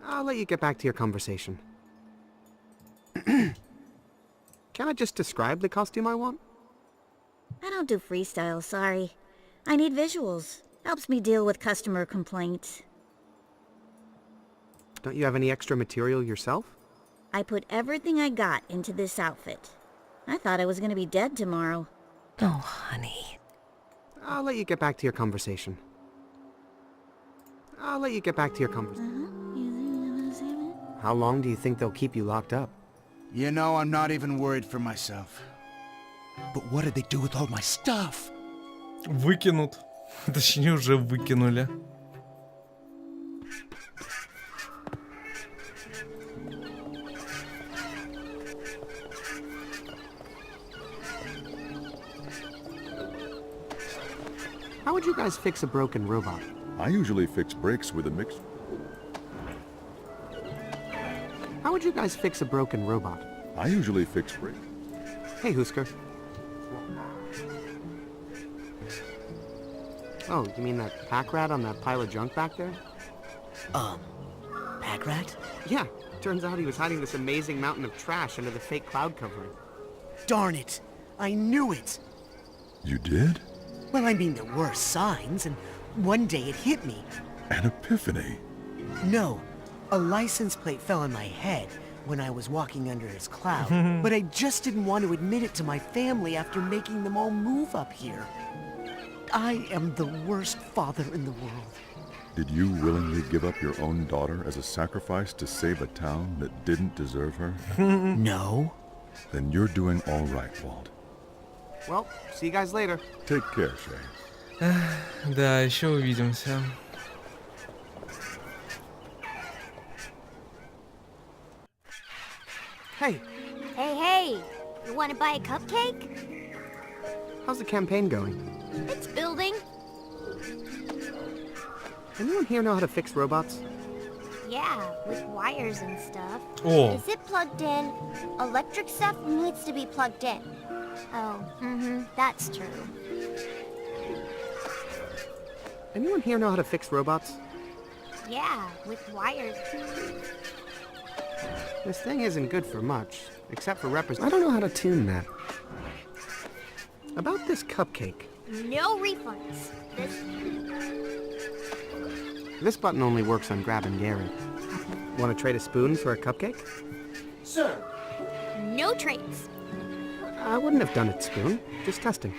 I'll let you get back to your conversation. Can I just describe the costume I want? I don't do freestyle, sorry. I need visuals. Helps me deal with customer complaints. Don't you have any extra material yourself? I put everything I got into this outfit. I thought I was gonna be dead tomorrow. Oh, honey. I'll let you get back to your conversation. I'll let you get back to your conversation. How long do you think they'll keep you locked up? You know, I'm not even worried for myself. But what did they do with all my stuff? Выкинут. Точнее, уже выкинули. How would you guys fix a broken robot? I usually fix brakes with a mix. How would you guys fix a broken robot? I usually fix brakes. Hey, Husker. Oh, you mean that pack rat on that pile of junk back there? Pack rat? Yeah, turns out he was hiding this amazing mountain of trash under the fake cloud covering. Darn it! I knew it! You did? Well, I mean, there were signs, and one day it hit me. An epiphany. No, a license plate fell on my head when I was walking under his cloud, but I just didn't want to admit it to my family after making them all move up here. I am the worst father in the world. Did you willingly give up your own daughter as a sacrifice to save a town that didn't deserve her? No. Then you're doing all right, Walt. Well, see you guys later. Take care, Shay. Да, еще увидимся. Hey, Hey, you want to buy a cupcake? how's the campaign going? It's building. Anyone here know how to fix robots? Yeah, with wires and stuff. Oh. Is it plugged in? Electric stuff needs to be plugged in. Oh, that's true. Anyone here know how to fix robots? Yeah, with wires. This thing isn't good for much, except for I don't know how to tune that. About this cupcake. No refunds. This button only works on Grab and Gary. Want to trade a spoon for a cupcake? Sir. No trades. I wouldn't have done it, Spoon. Just testing.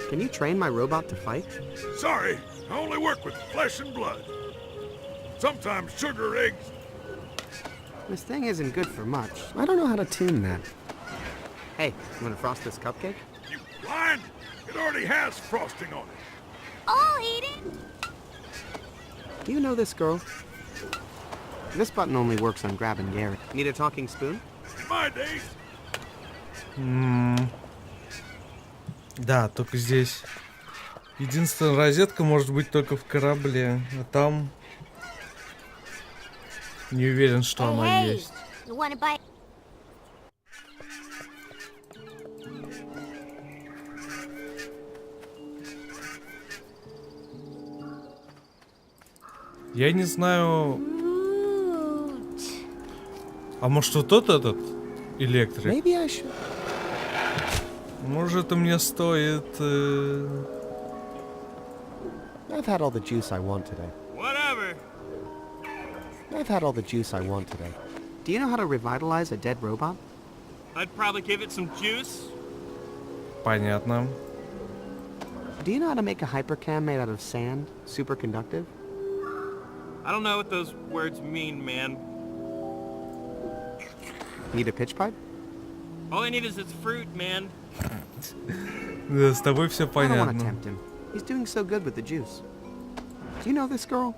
Can you train my robot to fight? Sorry, I only work with flesh and blood. Sometimes sugar, eggs. This thing isn't good for much. I don't know how to tune that. Hey, you want to frost this cupcake? You blind? It already has frosting on it. I'll eat it. Do you know this girl? This button only works on Grab and Gary. Need a talking spoon? In my days. Да, только здесь. Единственная розетка может быть только в корабле, а там не уверен, что она есть. You want to buy? Я не знаю. А может вот тот этот электрик? Maybe I should. Может, мне стоит... I've had all the juice I want today. Whatever. I've had all the juice I want today. Do you know how to revitalize a dead robot? I'd probably give it some juice. Понятно. Do you know how to make a hypercam made out of sand? Superconductive? I don't know what those words mean, man. Need a pitch pipe? All I need is its fruit, man. Да, с тобой все I don't want to понятно. tempt him. He's doing so good with the juice. Do you know this girl?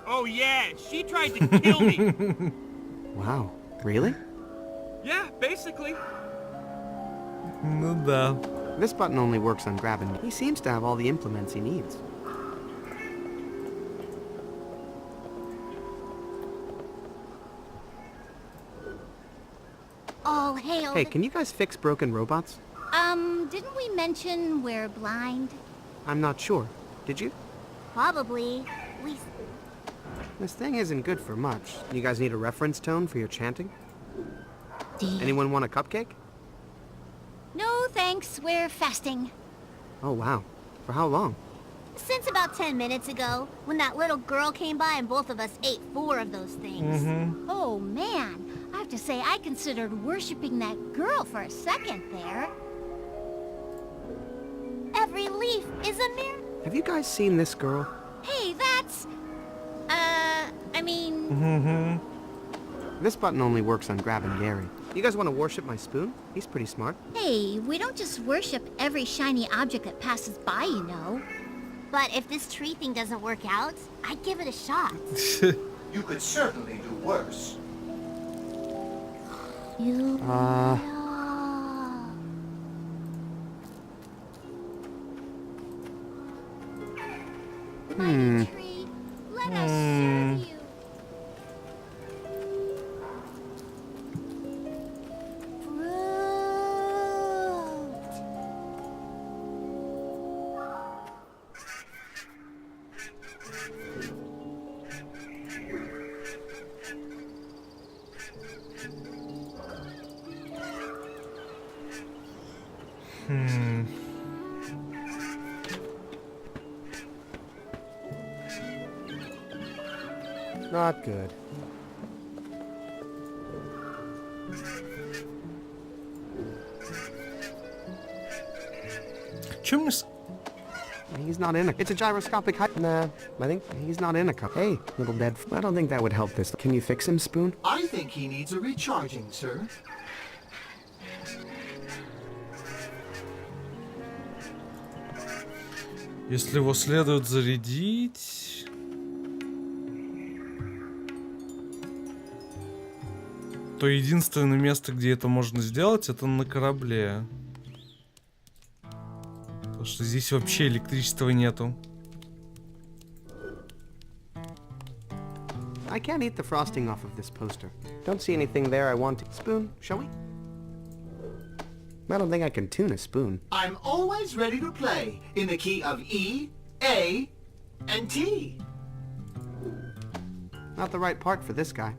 Oh yeah, she tried to kill me. Wow. Really? Yeah, basically. Ну да. This button only works on Grab and he seems to have all the implements he needs. All hail. Hey, can you guys fix broken robots? Didn't we mention we're blind? I'm not sure. Did you? Probably. This thing isn't good for much. You guys need a reference tone for your chanting? Anyone want a cupcake? No, thanks. We're fasting. Oh, wow. For how long? Since about 10 minutes ago, when that little girl came by and both of us ate 4 of those things. Oh, man. I have to say, I considered worshipping that girl for a second there. Every leaf is a mirror. Have you guys seen this girl? Hey, that's... I mean... This button only works on grabbing Gary. You guys want to worship my spoon? He's pretty smart. Hey, we don't just worship every shiny object that passes by, you know. But if this tree thing doesn't work out, I'd give it a shot. You could certainly do worse. You... Tree, let us serve you. Not good. He's not in a... It's a gyroscopic height. Nah, I think he's not in a cup. Hey, little dead... I don't think that would help this. Can you fix him, Spoon? I think he needs a recharging, sir. Если его следует зарядить... то единственное место, где это можно сделать, это на корабле. Потому что здесь вообще электричества нету. I can't eat the frosting off of this poster. Don't see anything there I want to... Spoon, shall we? I don't think I can tune a spoon. I'm always ready to play in the key of E, A, and T. Not the right part for this guy.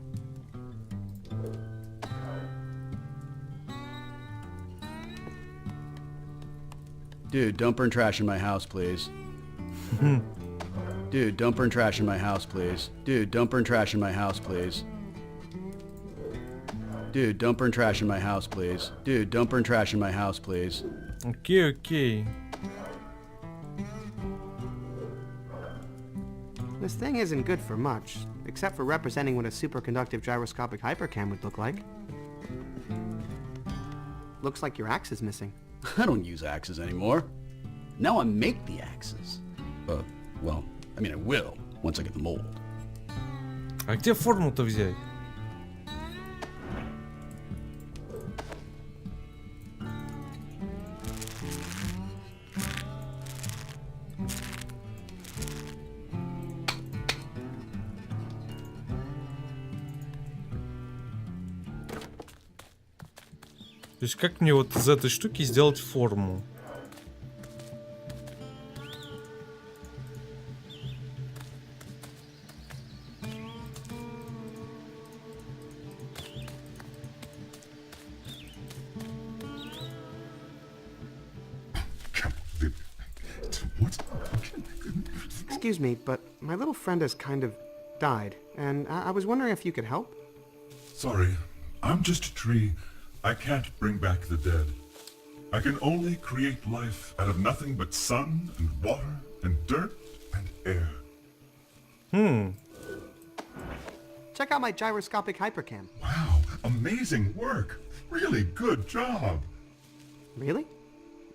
Dude, don't burn trash in my house, please. Dude, don't burn trash in my house, please. Dude, don't burn trash in my house, please. Dude, don't burn trash in my house, please. Dude, don't burn trash in my house, please. Окей, окей. This thing isn't good for much, except for representing what a superconductive gyroscopic hypercam would look like. Looks like your axe is missing. I don't use axes anymore. Now I make the axes. Well, I mean I will, once I get the mold. А где форму-то взять? То есть как мне вот из этой штуки сделать форму? Excuse me, but my little friend has kind of died, and I was wondering if you could help? Sorry, I'm just a tree. I can't bring back the dead. I can only create life out of nothing but sun and water and dirt and air. Check out my gyroscopic hypercam. Wow, amazing work. Really good job. Really?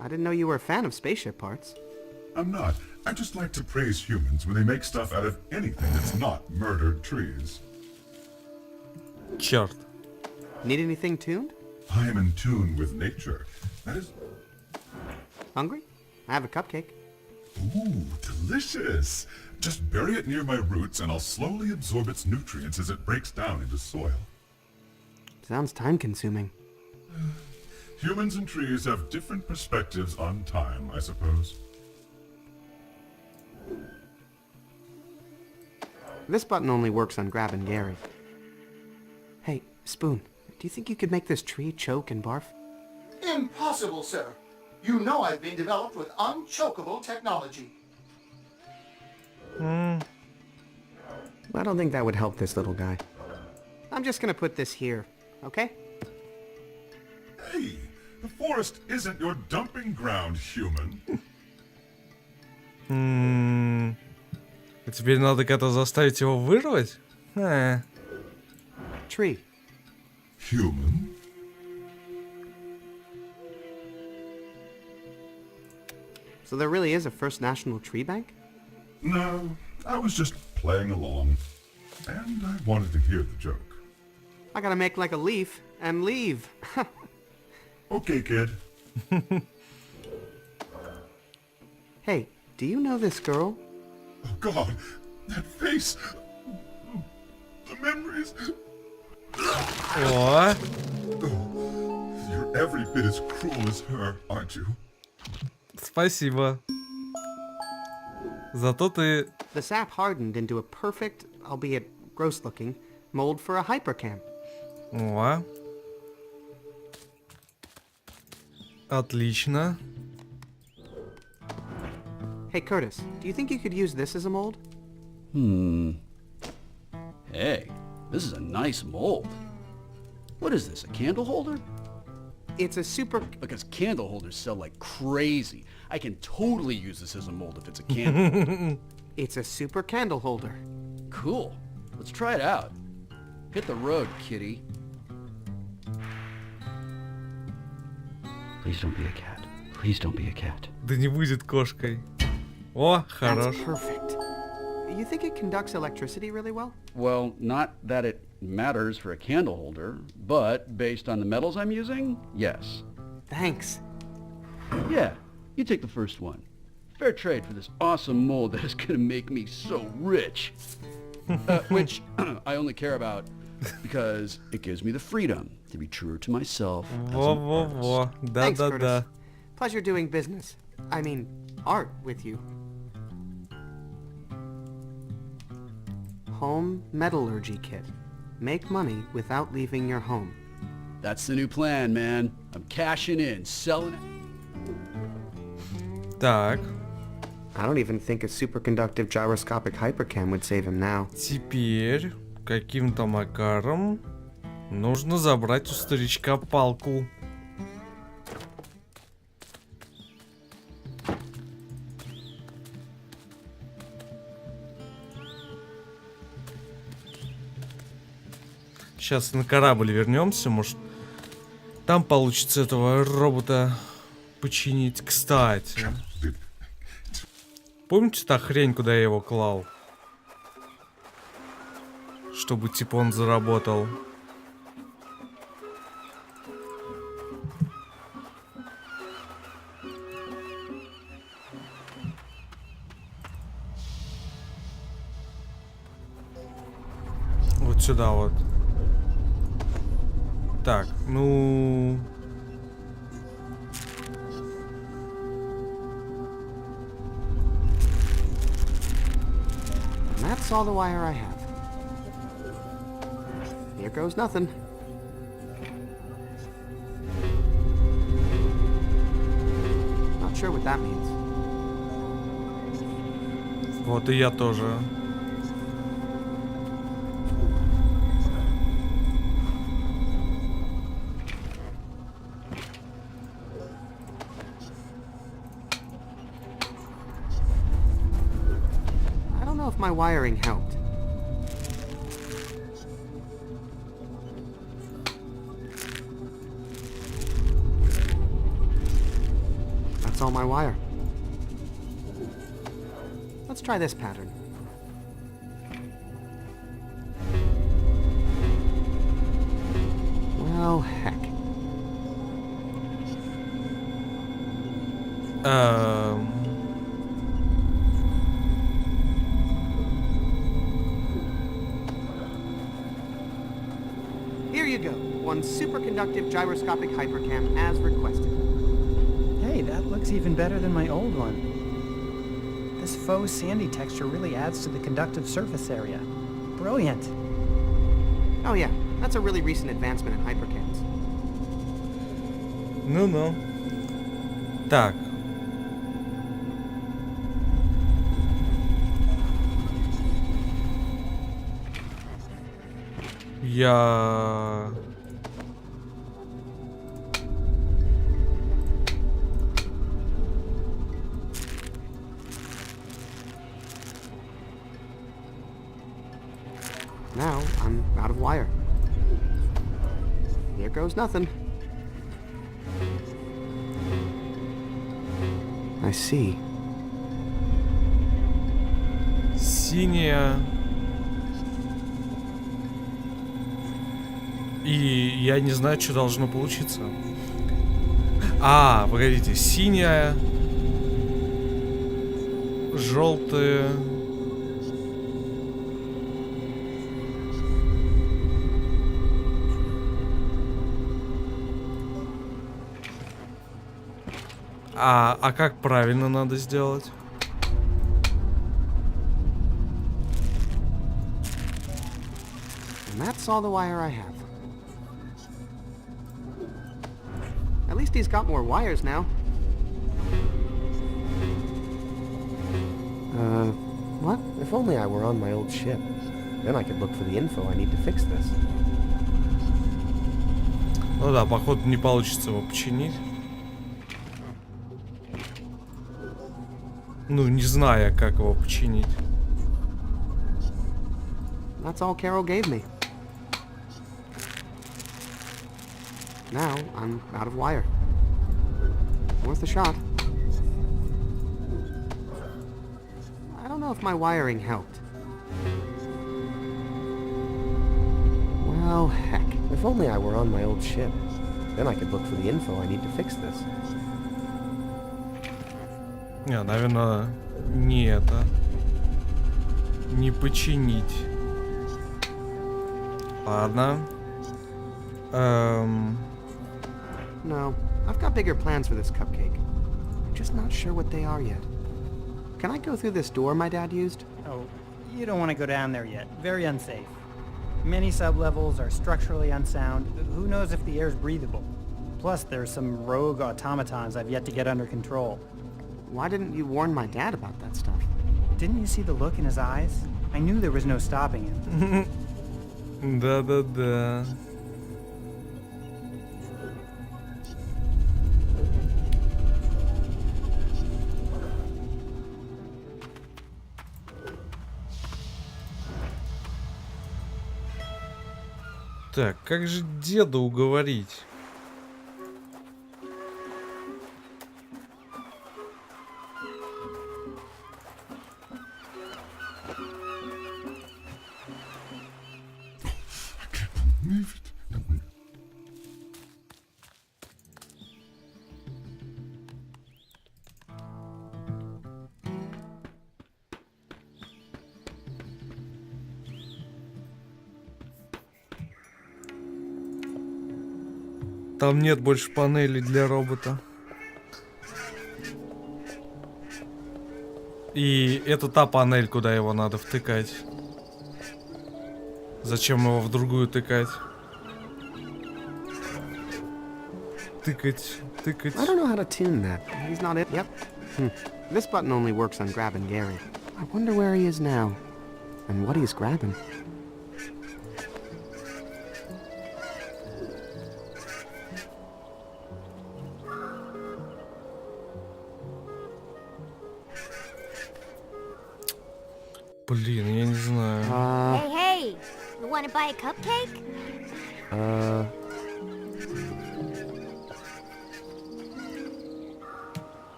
I didn't know you were a fan of spaceship parts. I'm not. I just like to praise humans when they make stuff out of anything that's not murdered trees. Черт. Need anything tuned? I am in tune with nature. That is... Hungry? I have a cupcake. Ooh, delicious. Just bury it near my roots and I'll slowly absorb its nutrients as it breaks down into soil. Sounds time-consuming. Humans and trees have different perspectives on time, I suppose. This button only works on grabbing Gary. Hey, Spoon, do you think you could make this tree choke and barf? Impossible, sir. You know I've been developed with unchokable technology. I don't think that would help this little guy. I'm just gonna put this here, okay? Hey, the forest isn't your dumping ground, human. Теперь надо как-то заставить его вырвать? Tree, human. So there really is a First National Tree Bank? No, I was just playing along. And I wanted to hear the joke. I gotta make like a leaf and leave. Okay, kid. Hey, do you know this girl? Oh, God. That face. The memories. О, Oh, you're every bit as cruel as her, aren't you? спасибо. Зато ты... The sap hardened into a perfect, albeit gross-looking, mold for a hypercam. О. Отлично. Hey, Curtis, do you think you could use this as a mold? Hey, this is a nice mold. What is this, a candle holder? It's a super... Because candle holders sell like crazy. I can totally use this as a mold if it's a candle. It's a super candle holder. Cool. Let's try it out. Hit the road, kitty. Please don't be a cat. Please don't be a cat. Да не будет кошкой. О, хорош. That's perfect. You think it conducts electricity really well? Well, not that it matters for a candle holder, but based on the metals I'm using, yes. Thanks. Yeah, you take the first one. Fair trade for this awesome mold that is gonna make me so rich. Which I only care about because it gives me the freedom to be truer to myself as an artist. Во-во-во. Thanks, Да-да-да. Curtis. Pleasure doing business. I mean, art with you. Home metallurgy kit. Make money without leaving your home. That's the new plan, man. I'm cashing in, selling it. Так, I don't even think a superconductive gyroscopic hypercam would save him now. теперь каким-то макаром нужно забрать у старичка палку. Сейчас на корабль вернемся, может, там получится этого робота починить. Кстати, помните та хрень, куда я его клал? Чтобы, типа, он заработал. Вот сюда вот. Так, ну... And that's all the wire I have. Here goes nothing. Not sure what that means. Вот и я тоже. I don't know if my wiring helped. That's all my wire. Let's try this pattern. Well, heck. Here you go. One superconductive gyroscopic hypercam as requested. Hey, that looks even better than my old one. This faux sandy texture really adds to the conductive surface area. Brilliant. Oh yeah, that's a really recent advancement in hypercams. Ну-ну. Так. Я... Now I'm out of wire. here goes nothing. I see. Синяя. И я не знаю, что должно получиться. А, погодите, синяя, желтая. А как правильно надо сделать? And that's all the wire I have. At least he's got more wires now. What? If only I were on my old ship. Then I could look for the info I need to fix this. Ну да, походу не получится его починить. Ну, не зная, как его починить. That's all Carol gave me. Now I'm out of wire. Worth a shot. I don't know if my wiring helped. Well, heck. If only I were on my old ship. Then I could look for the info I need to fix this. Не, наверное, не это. Не починить. Ладно. No, I've got bigger plans for this cupcake. I'm just not sure what they are yet. Can I go through this door my dad used? Oh, you don't want to go down there yet. Very unsafe. Many sublevels are structurally unsound. Who knows if the air's breathable? Plus, there's some rogue automatons I've yet to get under control. Why didn't you warn my dad about that stuff? Didn't you see the look in his eyes? I knew there was no stopping him. Да-да-да. Так, как же деда уговорить? Там нет больше панелей для робота. И это та панель, куда его надо втыкать. Зачем его в другую тыкать? Тыкать, тыкать. I don't know how to tune that. He's not it. Yep. This button only works on grabbing Gary. I wonder where he is now. And what he's grabbing. Блин, я не знаю. Hey, hey! You want to buy a cupcake?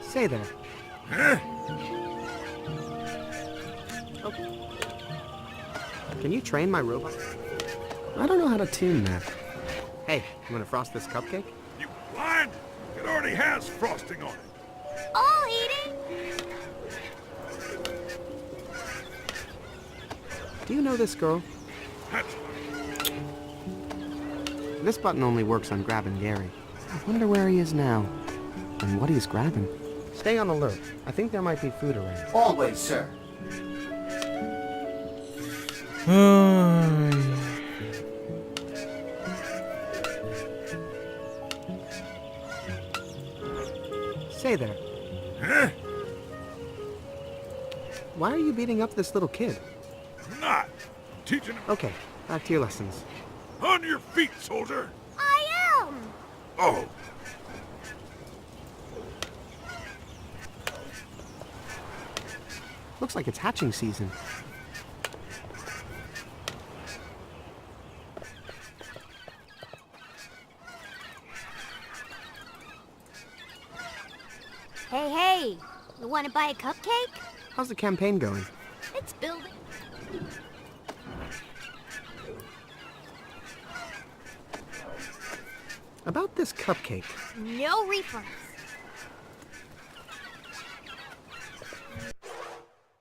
Say there. Oh. Can you train my robot? I don't know how to tune that. Hey, you want to frost this cupcake? You blind? It already has frosting on it. I'll eat it! Do you know this girl? That's This button only works on grabbing Gary. I wonder where he is now. And what he's grabbing. Stay on alert. I think there might be food around. Always, sir. Ай. Say there. Huh? Why are you beating up this little kid? I'm not. I'm teaching him. Okay, back to your lessons. On your feet, soldier. I am! Oh. Looks like it's hatching season. Hey, you want to buy a cupcake? How's the campaign going? It's building. About this cupcake. No refunds.